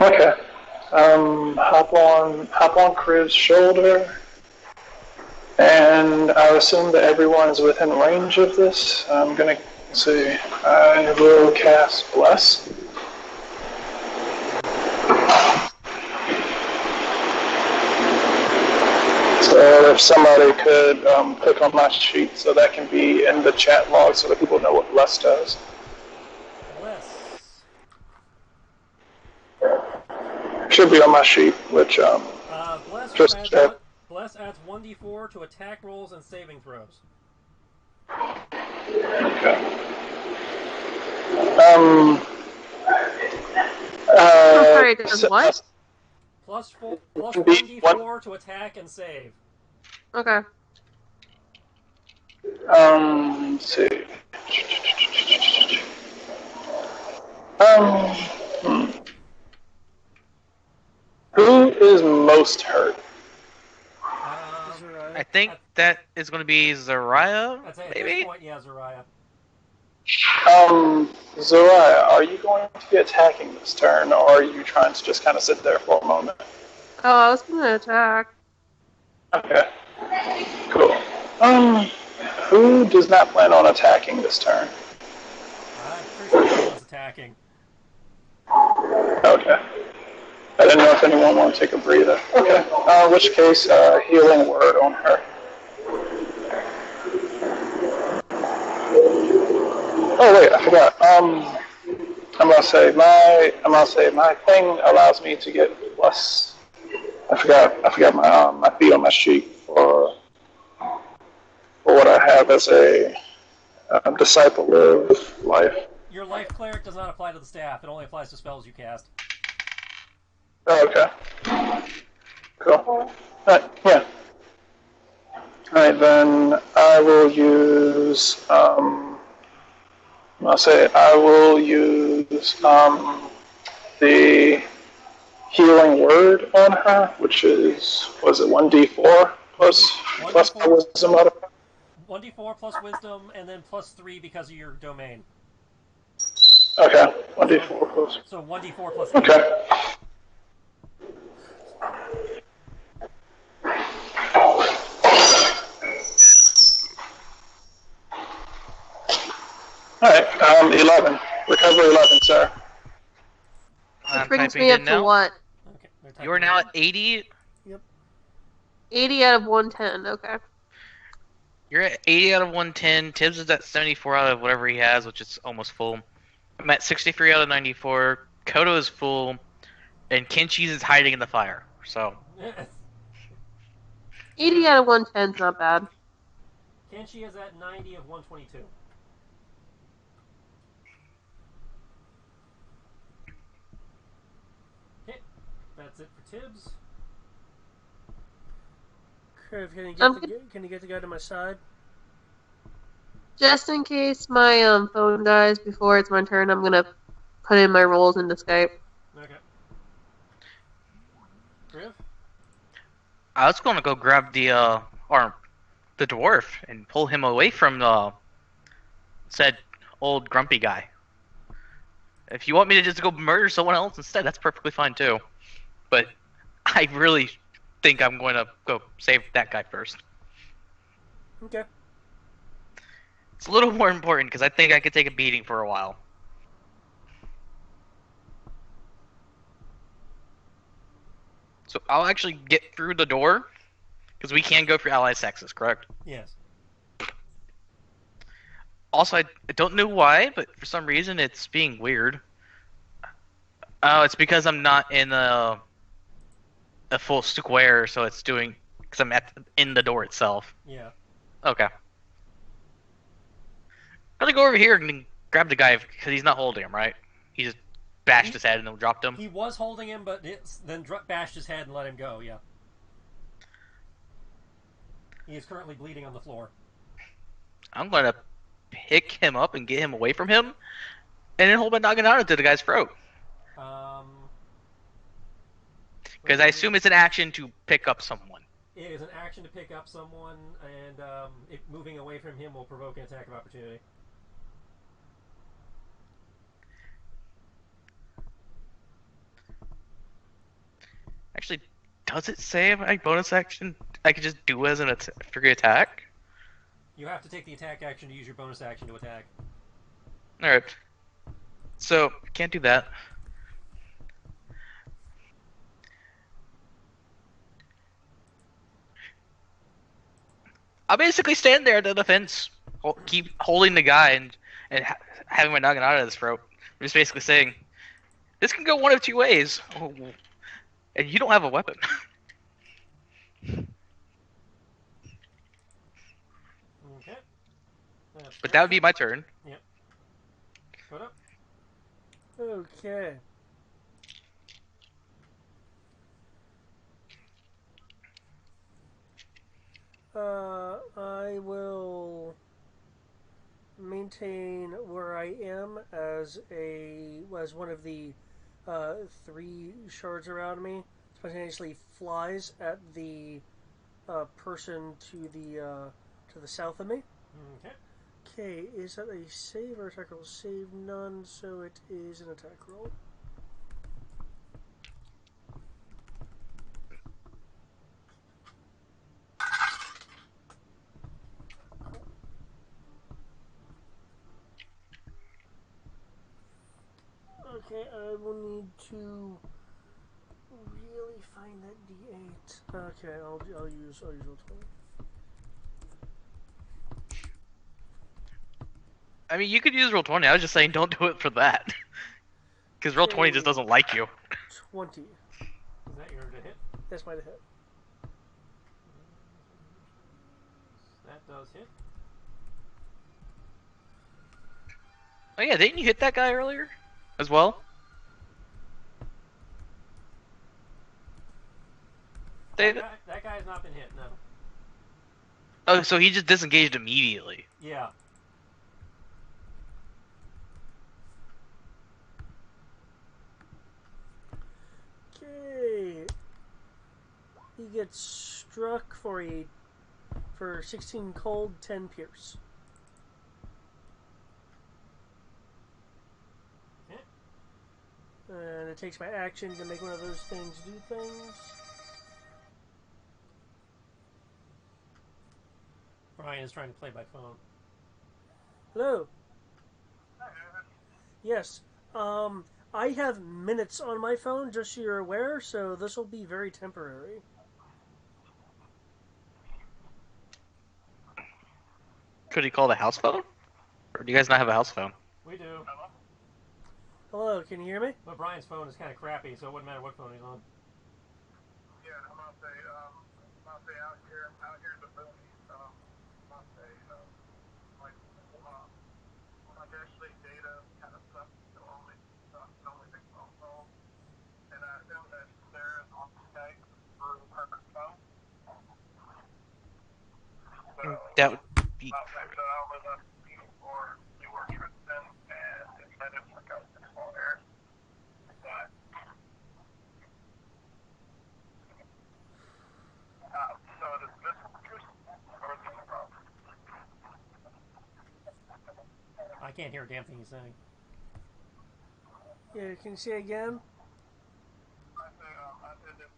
Okay. Hop on Kriv's shoulder, and I assume that everyone is within range of this. I'm gonna see. I will cast Bless. So if somebody could click on my sheet so that can be in the chat log so that people know what Bless does. Bless. Should be on my sheet, which Bless adds 1d4 to attack rolls and saving throws. Okay. I'm sorry, it does what? Plus 1d4 to attack and save. Okay. Let's see. Who is most hurt? I think that is going to be Zariah, I'd say at maybe? this point, yeah, Zariah. Zariah, are you going to be attacking this turn, or are you trying to just kind of sit there for a moment? Oh, I was gonna attack. Okay. Cool. Who does not plan on attacking this turn? I'm pretty sure everyone's attacking. Okay. I didn't know if anyone wanted to take a breather. Okay. In which case, healing word on her. Oh wait, I forgot. I'm gonna say my thing allows me to get plus. I forgot my fee on my sheet for what I have as a disciple of life. Your life cleric does not apply to the staff. It only applies to spells you cast. Oh, okay. Cool. Alright, yeah. Alright, then I will use the healing word on her, which is, was it 1d4 plus my wisdom modifier? 1d4 plus wisdom, and then plus 3 because of your domain. Okay, 1d4 plus. So 1d4 plus 3. Okay. Alright, 11. Recover 11, sir. Which I'm brings typing me it up in to now. what? Okay. they're You are typing now it at 80. 80 out of 110. Okay. You're at 80 out of 110. Tibbs is at 74 out of whatever he has, which is almost full. I'm at 63 out of 94. Kodo is full, and Kenchi's is hiding in the fire. So in. 80 out of 110 is not bad. Kenshi is at 90 of 122. Okay, that's it for Tibbs. Crave, can you get the guy to my side? Just in case my phone dies before it's my turn, I'm gonna put in my rolls into Skype. Okay. Griff? I was going to go grab the dwarf and pull him away from the said old grumpy guy. If you want me to just go murder someone else instead, that's perfectly fine too. But I really think I'm going to go save that guy first. Okay. It's a little more important because I think I could take a beating for a while. So I'll actually get through the door because we can go for allied sexes, correct? Yes. Also, I don't know why, but for some reason it's being weird. Oh, it's because I'm not in a full square, so it's doing because I'm in the door itself. Yeah. Okay. I'm gonna go over here and grab the guy because he's not holding him, right? He just bashed his head and then dropped him. He was holding him, but then bashed his head and let him go, yeah. He is currently bleeding on the floor. I'm gonna pick him up and get him away from him, and then hold my Naginata to the guy's throat. Because I assume it's an action to pick up someone. It is an action to pick up someone, and moving away from him will provoke an attack of opportunity. Actually, does it say my bonus action I could just do as an free attack? You have to take the attack action to use your bonus action to attack. Alright. So, can't do that. I'll basically stand there at the defense, keep holding the guy and having my Naginata at his throat. I'm just basically saying, this can go one of two ways, and you don't have a weapon. Okay. But that would be my turn. Yep. Put up. Okay. I will maintain where I am as one of the 3 shards around me spontaneously flies at the person to the south of me. Okay. Okay, is that a save or attack roll? Save none, so it is an attack roll. Okay, I will need to really find that D8. Okay, I'll use roll 20. I mean, you could use roll 20. I was just saying, don't do it for that. Because roll 20 just doesn't like you. 20. Is that your to hit? That's my hit. That does hit. Oh yeah, didn't you hit that guy earlier? As well? That guy has not been hit, no. Oh, so he just disengaged immediately. Yeah. Okay. He gets struck for 16 cold, 10 pierce. Okay. And it takes my action to make one of those things do things. Brian is trying to play by phone. Hello. Yes. I have minutes on my phone, just so you're aware, so this will be very temporary. Could he call the house phone? Or do you guys not have a house phone? We do. Hello, can you hear me? But Brian's phone is kind of crappy, so it wouldn't matter what phone he's on. Yeah, I'm gonna say out here in the boonies, I'm gonna say like like actually data kind of stuff can only make phone calls, and I know that Sarah's on Skype through her phone, so That would be I think that I'll live up to you or Tristan and let him work out the phone there, but so does this Tristan or is this a problem? I can't hear a damn thing he's saying. Yeah, can you say again? I said that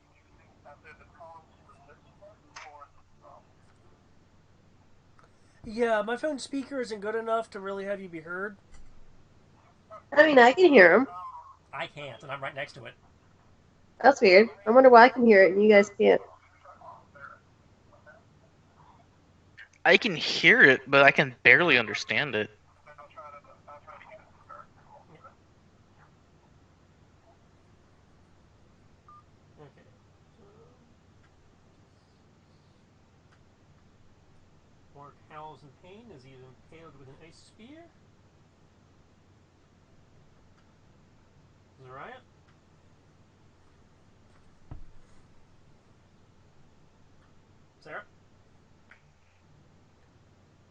I said the calls for this one or Yeah, my phone speaker isn't good enough to really have you be heard. I mean, I can hear him. I can't, and I'm right next to it. That's weird. I wonder why I can hear it and you guys can't. I can hear it, but I can barely understand it. I'll try to get it to start. Okay. Mark howls in pain as he is impaled with an ice spear. Zariah? Sarah?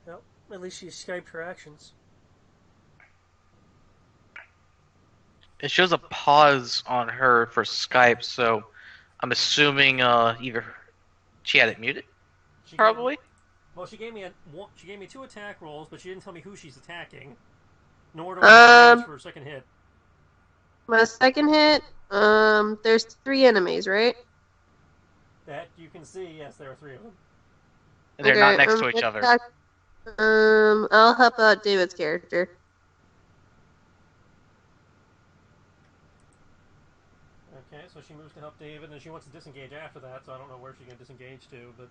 Well, at least she Skyped her actions. It shows a pause on her for Skype, so I'm assuming either she had it muted, She probably. Well, she gave me 2 attack rolls, but she didn't tell me who she's attacking. Nor do I have damage for her second hit. My second hit, there's 3 enemies, right? That you can see, yes, there are 3 of them. They're not next to each other. I'll help out David's character. Okay, so she moves to help David, and she wants to disengage after that, so I don't know where she's going to disengage to, but...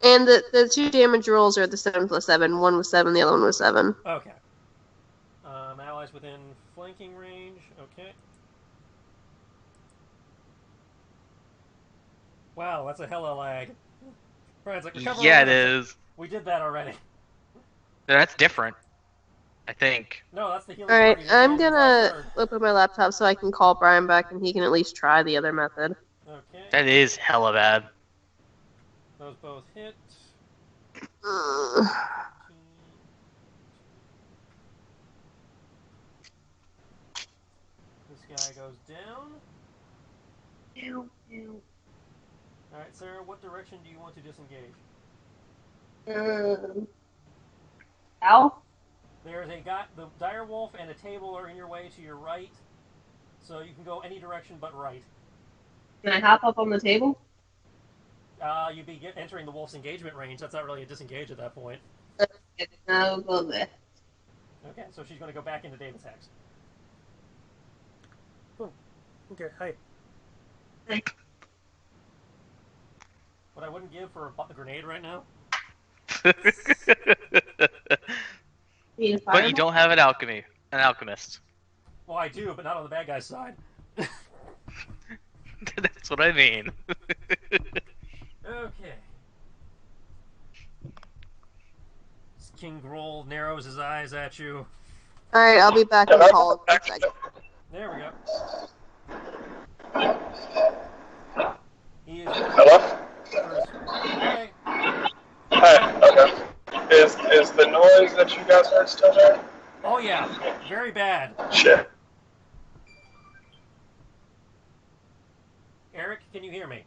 And the 2 damage rolls are the 7 plus 7. One was 7, the other one was 7. Okay. Allies within flanking range, okay. Wow, that's a hella lag. Brian's like, recover Yeah, it momentum. is. We did that already. That's different, I think. No, that's the healing Alright, party. I'm gonna open my laptop so I can call Brian back and he can at least try the other method. Okay. That is hella bad. Those both hit. This guy goes down. Alright, Sarah, what direction do you want to disengage? Ow? There's a guy, the dire wolf and a table are in your way to your right, so you can go any direction but right. Can I hop up on the table? You'd be entering the wolf's engagement range. That's not really a disengage at that point. I'll go there. Okay, so she's going to go back into David's hex. Oh, okay, hi. What I wouldn't give for a grenade right now. But you don't have an alchemist. Well, I do, but not on the bad guy's side. That's what I mean. Okay. King Groll narrows his eyes at you. Alright, I'll be back in the hall in a second. There we go. He is. Hello? Hey. Hi, okay. Is the noise that you guys heard still there? Oh yeah, very bad. Shit. Eric, can you hear me?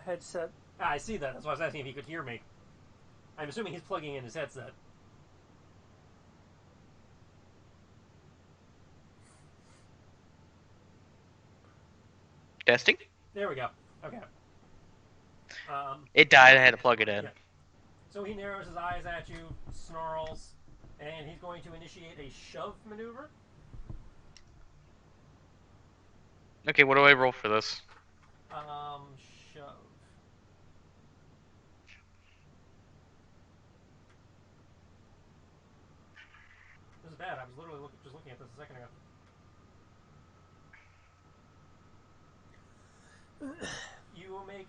Headset. I see that. That's why I was asking if he could hear me. I'm assuming he's plugging in his headset. Testing? There we go. Okay. It died. I had to plug it in. Yeah. So he narrows his eyes at you, snarls, and he's going to initiate a shove maneuver. Okay, what do I roll for this? Shove. This is bad. I was literally just looking at this a second ago. You will make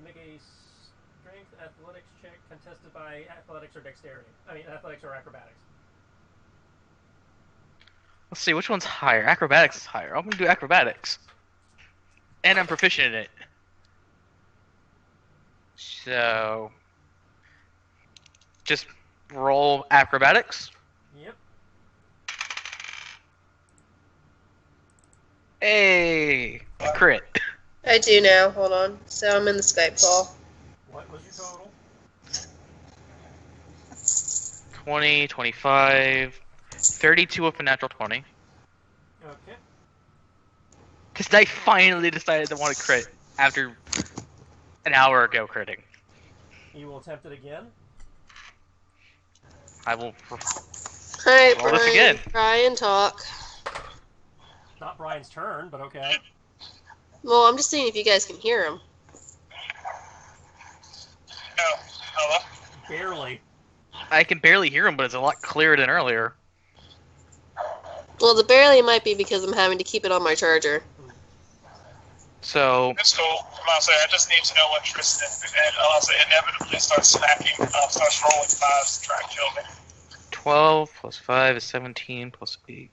make a strength athletics check contested by athletics or dexterity. I mean, athletics or acrobatics. Let's see, which one's higher? Acrobatics is higher. I'm gonna do acrobatics. And I'm proficient in it. So... just roll acrobatics. Yep. Hey! Crit. I do now. Hold on. So I'm in the Skype call. What was your total? 20, 25, 32 with a natural 20. Okay. Because I finally decided to want to crit after an hour ago critting. You will attempt it again. I will Alright, roll this again. Brian, talk. Not Brian's turn, but okay. Well, I'm just seeing if you guys can hear him. Oh, hello? Barely. I can barely hear him, but it's a lot clearer than earlier. Well, the barely might be because I'm having to keep it on my charger. So, It's cool. I'll say I just need to know what Tristan and I'll say inevitably starts smacking, starts rolling fives to try and kill me. 12 plus 5 is 17 plus 8.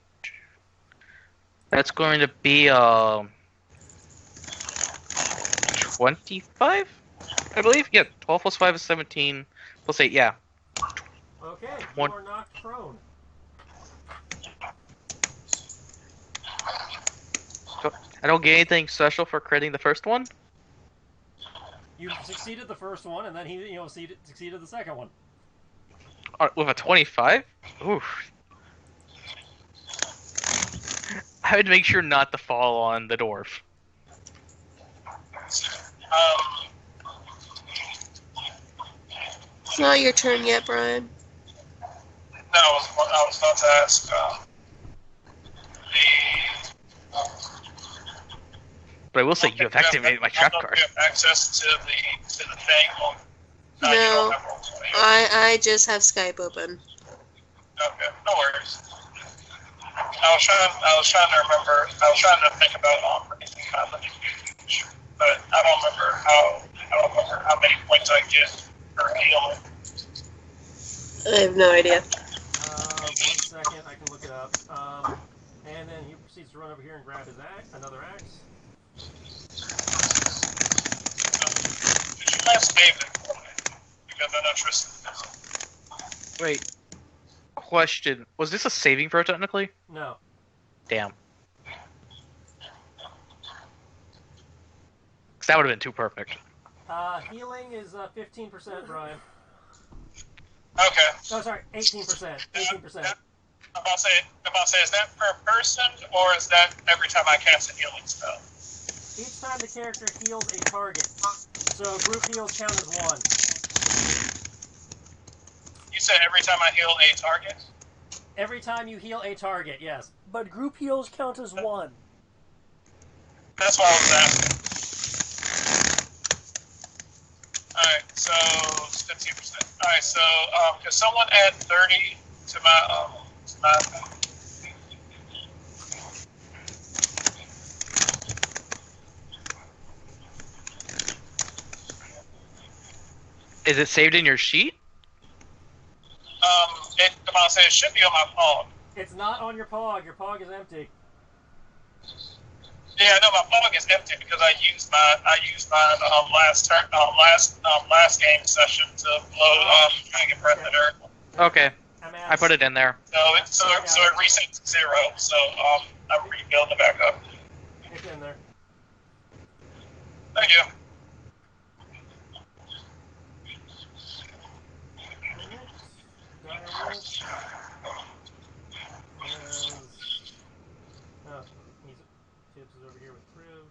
That's going to be 25, I believe. Yeah, 12 plus 5 is 17 plus 8. Yeah. Okay, One. you are knocked prone. So I don't get anything special for critting the first one. You succeeded the first one, and then he, succeeded the second one. With a 25? Oof. I would make sure not to fall on the dwarf. It's not your turn yet, Brian. No, I was about to ask But I will say you have activated my trap card. You have access to the thing. You No, don't have roll 20. I just have Skype open. Okay, no worries. I was trying to remember. I was trying to think about anything kind of huge, but I don't remember how many points I get per healing. I have no idea. 1 second, I can look it up. And then he proceeds to run over here and grab his another axe. Did you guys save it for me? Because I know Tristan does. Wait. Question. Was this a saving throw technically? No. Damn. Because that would have been too perfect. Healing is 15%, Brian. Okay. Oh, sorry, 18%. 18%. I'm about to say, is that per person or is that every time I cast a healing spell? Each time the character heals a target. So group heals count as 1. You said every time I heal a target? Every time you heal a target, yes. But group heals count as 1. That's what I was asking. Alright, so 15%. Alright, so can someone add 30 to my Is it saved in your sheet? I'm about to say it should be on my phone. It's not on your pog. Your pog is empty. Yeah, no, my phone is empty because I used my last game session to load Dragon Breath and Earth. Okay. I put it in there. So it resets to 0. So I'm rebuilding it back up. It's in there. Thank you. Tibbs is over here with Crib.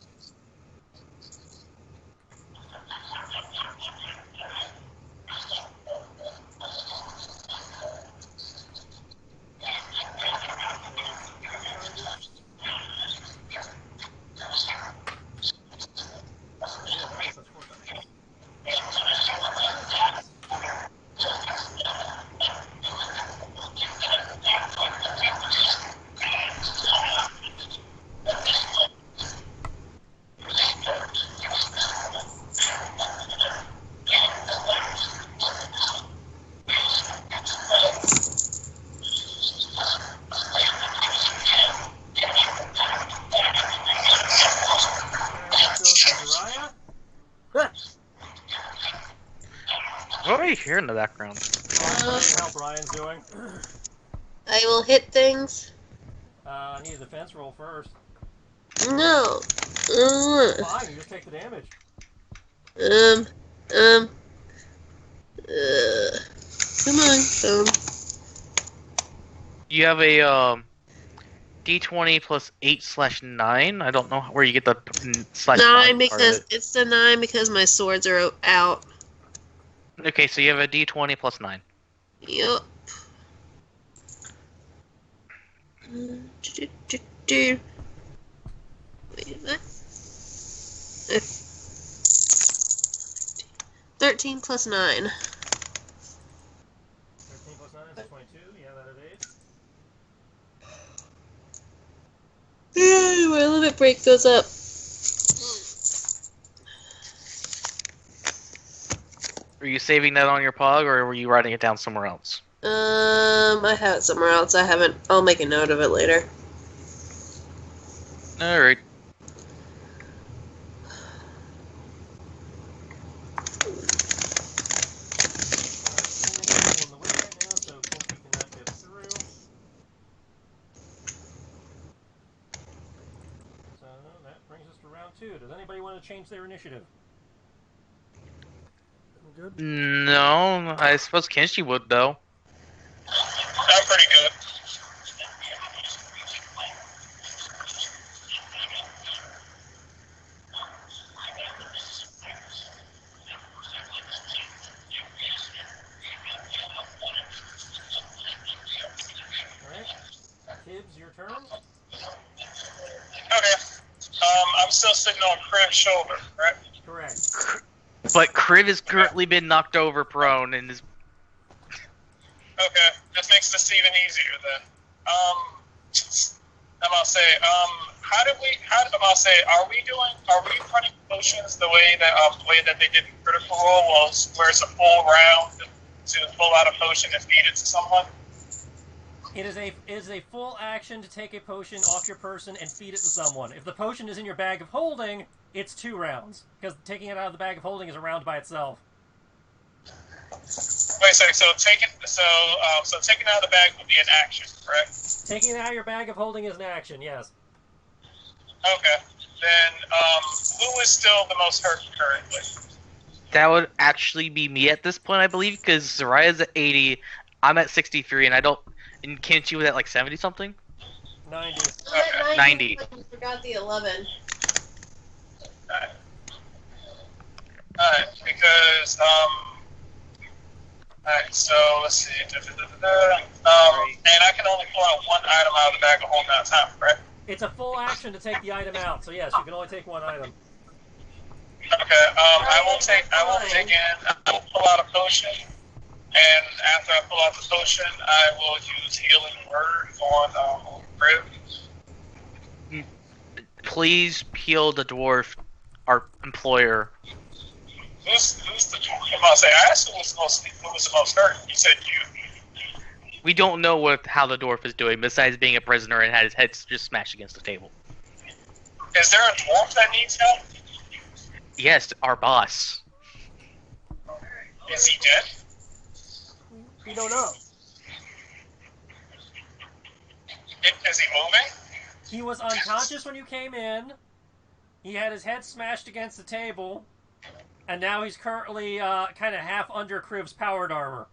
Yeah, that was such 4 seconds. Nice. Alright, let's go to Zariah. What are you hearing in the background? How Brian's doing. I will hit things. I need a defense roll first. No. Fine, you just take the damage. Um. Come on, phone. You have a D20 plus 8/9. I don't know where you get the /9 9 part of because it. it's the 9 because my swords are out. Okay, so you have a D20 plus 9. Yup. Wait, what? 13 plus 9. 13 plus 9 is 22. Yeah, that is 8. My limit break goes up. Are you saving that on your pog, or were you writing it down somewhere else? I have it somewhere else. I haven't. I'll make a note of it later. Alright. On the way right now, so Kinsey cannot get through. So that brings us to round 2. Does anybody want to change their initiative? Good. No, I suppose Kenshi would, though. I'm pretty good. Alright. Tibbs, your turn. Okay. I'm still sitting on Crib's shoulder, right? Correct. But Kriv has currently been knocked over prone and is... Okay. This makes this even easier then. I'm gonna say, are we running potions the way that they did in Critical Role was where it's a full round to pull out a potion and feed it to someone? It is a full action to take a potion off your person and feed it to someone. If the potion is in your bag of holding, it's 2 rounds, because taking it out of the bag of holding is a round by itself. Wait a second, so taking it out of the bag would be an action, correct? Taking it out of your bag of holding is an action, yes. Okay. Then who is still the most hurt currently? That would actually be me at this point, I believe, because Zariah's at 80, I'm at 63, and I don't... And Kenshi was at like 70-something? 90. Okay. 90. I forgot the 11. Alright, because alright, so let's see. And I can only pull out one item out of the bag of holding at a time, right? It's a full action to take the item out, so yes, you can only take one item. Okay, I will pull out a potion, and after I pull out the potion, I will use Healing Word on Crib. Please heal the dwarf, our employer. Who's the dwarf? I'm gonna say, I asked who was the most hurt. You said you. We don't know how the dwarf is doing, besides being a prisoner and had his head just smashed against the table. Is there a dwarf that needs help? Yes, our boss. Is he dead? We don't know. Is he moving? He was unconscious when you came in. He had his head smashed against the table. And now he's currently kind of half under Crib's powered armor.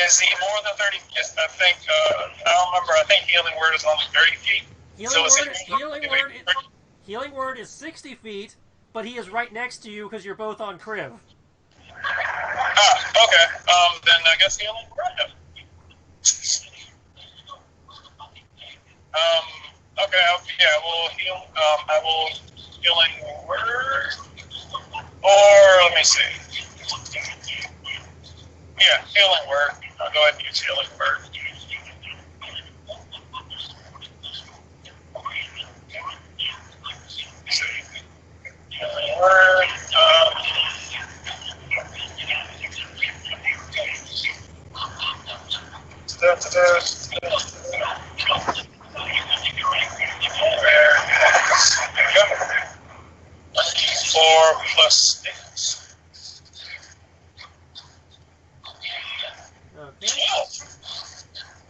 Is he more than 30 feet? Yes, I think, I don't remember. I think Healing Word is only 30 feet. Healing Word is 60 feet, but he is right next to you because you're both on Kriv. Okay. Then I guess healing word. Okay. We'll heal. I will healing word. Or let me see. Yeah, healing word. I'll go ahead and use healing word. Healing word. Four plus 6. Okay. 12.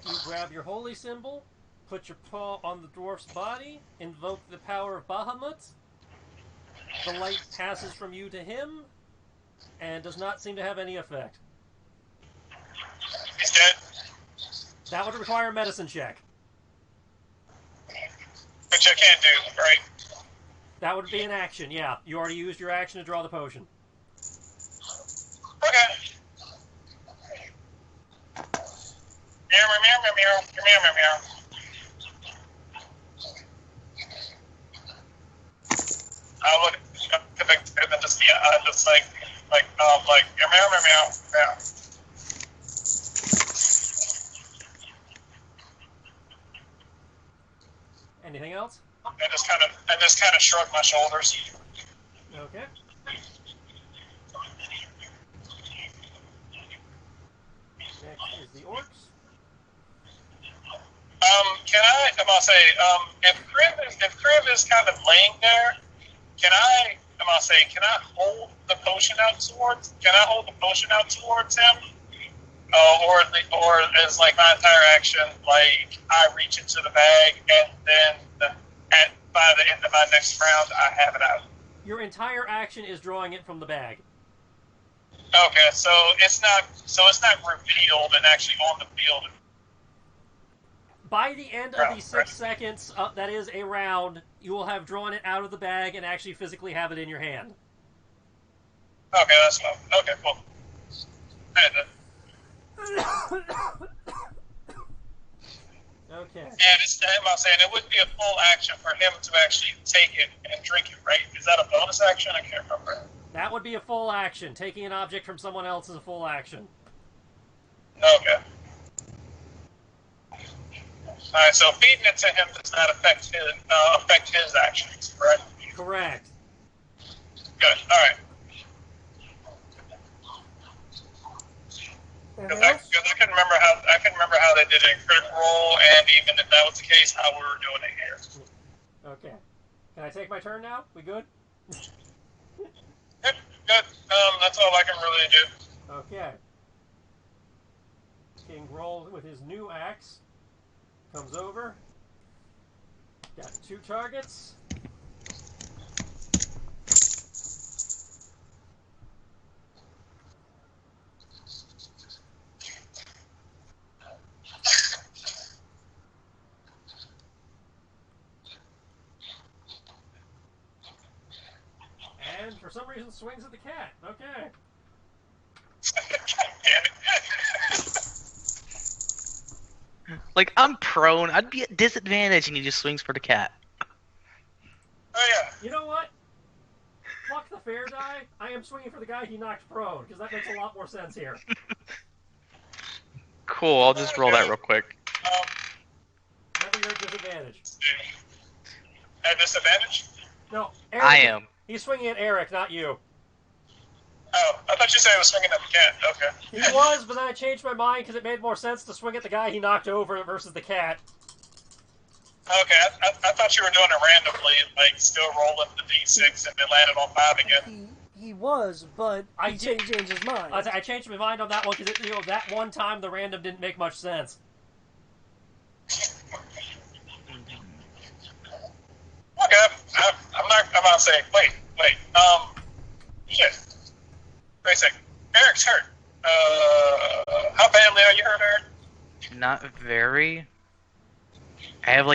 You grab your holy symbol, put your paw on the dwarf's body, invoke the power of Bahamut. The light passes from you to him, and does not seem to have any effect. He's dead. That would require a medicine check. Which I can't do, right? That would be an action, yeah. You already used your action to draw the potion. Okay. Meow, meow, meow, meow, meow, meow, meow. I would and then just like meow, meow, meow, meow, meow. Anything else? I just kind of shrug my shoulders. Okay. Next is the orcs. I'm gonna say, if Kriv is kind of laying there, can I hold the potion out towards him? Or is like my entire action, like I reach into the bag and then by the end of my next round, I have it out. Your entire action is drawing it from the bag. Okay, so it's not revealed and actually on the field. By the end of the 6 seconds, that is a round, you will have drawn it out of the bag and actually physically have it in your hand. Okay, that's fine. Okay, cool. Okay. And I'm saying it would be a full action for him to actually take it and drink it, right? Is that a bonus action? I can't remember. That would be a full action. Taking an object from someone else is a full action. Okay. Alright, so feeding it to him does not affect his actions, correct? Correct. Good. Alright. Because I can remember how they did it in Critical Role, and even if that was the case, how we were doing it here. Okay. Can I take my turn now? We good? Yep, good. That's all I can really do. Okay. King rolls with his new axe. Comes over. Got 2 targets. And for some reason swings at the cat. Okay. Like, I'm prone. I'd be at disadvantage and he just swings for the cat. Oh yeah. You know what? Fuck the fair die. I am swinging for the guy he knocked prone, because that makes a lot more sense here. Cool, I'll just roll that real quick. Remember, you're at disadvantage. At disadvantage? No, Eric. I am. He's swinging at Eric, not you. Oh, I thought you said I was swinging at the cat. Okay. He was, but then I changed my mind because it made more sense to swing at the guy he knocked over versus the cat. Okay, I thought you were doing it randomly, like still rolling the d6 and then landed on 5 again. He was, but he changed his mind. I changed my mind on that one because that one time the random didn't make much sense. Okay, I'm about to say, wait, shit. Wait a second. Eric's hurt. How badly are you hurt, Eric? Not very. I have like